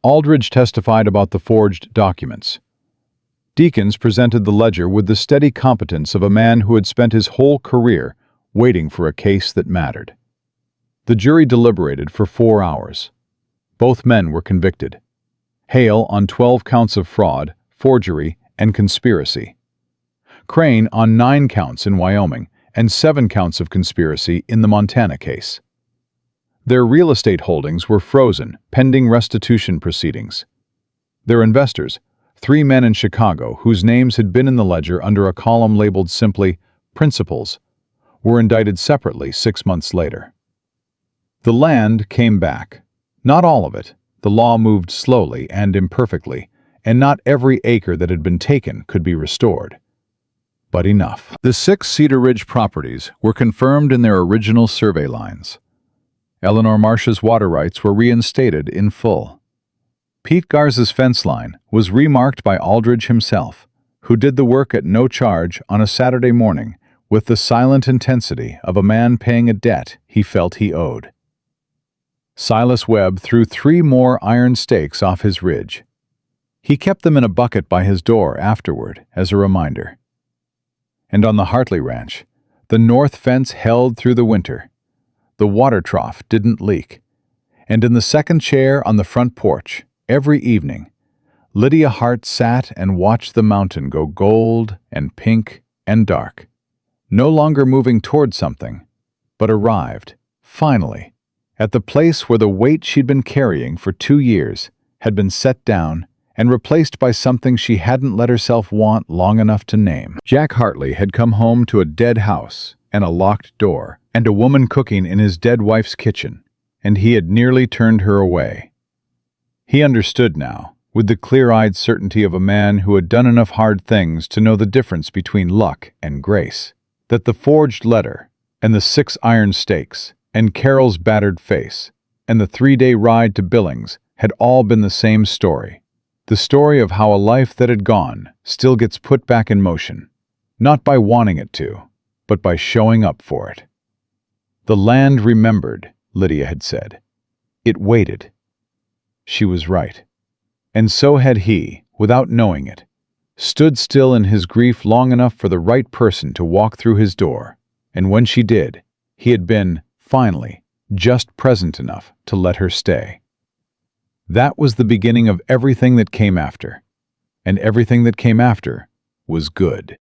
Aldridge testified about the forged documents. Deakins presented the ledger with the steady competence of a man who had spent his whole career waiting for a case that mattered. The jury deliberated for 4 hours. Both men were convicted. Hale on 12 counts of fraud, forgery, and conspiracy. Crane on 9 counts in Wyoming and 7 counts of conspiracy in the Montana case. Their real estate holdings were frozen, pending restitution proceedings. Their investors, 3 men in Chicago whose names had been in the ledger under a column labeled simply "Principals," were indicted separately 6 months later. The land came back. Not all of it. The law moved slowly and imperfectly, and not every acre that had been taken could be restored. But enough. The 6 Cedar Ridge properties were confirmed in their original survey lines. Eleanor Marsh's water rights were reinstated in full. Pete Garza's fence line was remarked by Aldridge himself, who did the work at no charge on a Saturday morning with the silent intensity of a man paying a debt he felt he owed. Silas Webb threw 3 more iron stakes off his ridge. He kept them in a bucket by his door afterward as a reminder. And on the Hartley Ranch, the north fence held through the winter. The water trough didn't leak. And in the second chair on the front porch, every evening, Lydia Hart sat and watched the mountain go gold and pink and dark, no longer moving toward something, but arrived, finally, at the place where the weight she'd been carrying for 2 years had been set down and replaced by something she hadn't let herself want long enough to name. Jack Hartley had come home to a dead house and a locked door and a woman cooking in his dead wife's kitchen, and he had nearly turned her away. He understood now, with the clear-eyed certainty of a man who had done enough hard things to know the difference between luck and grace, that the forged letter and the 6 iron stakes and Carol's battered face and the 3-day ride to Billings had all been the same story. The story of how a life that had gone still gets put back in motion, not by wanting it to, but by showing up for it. The land remembered, Lydia had said. It waited. She was right. And so had he, without knowing it, stood still in his grief long enough for the right person to walk through his door, and when she did, he had been, finally, just present enough to let her stay. That was the beginning of everything that came after, and everything that came after was good.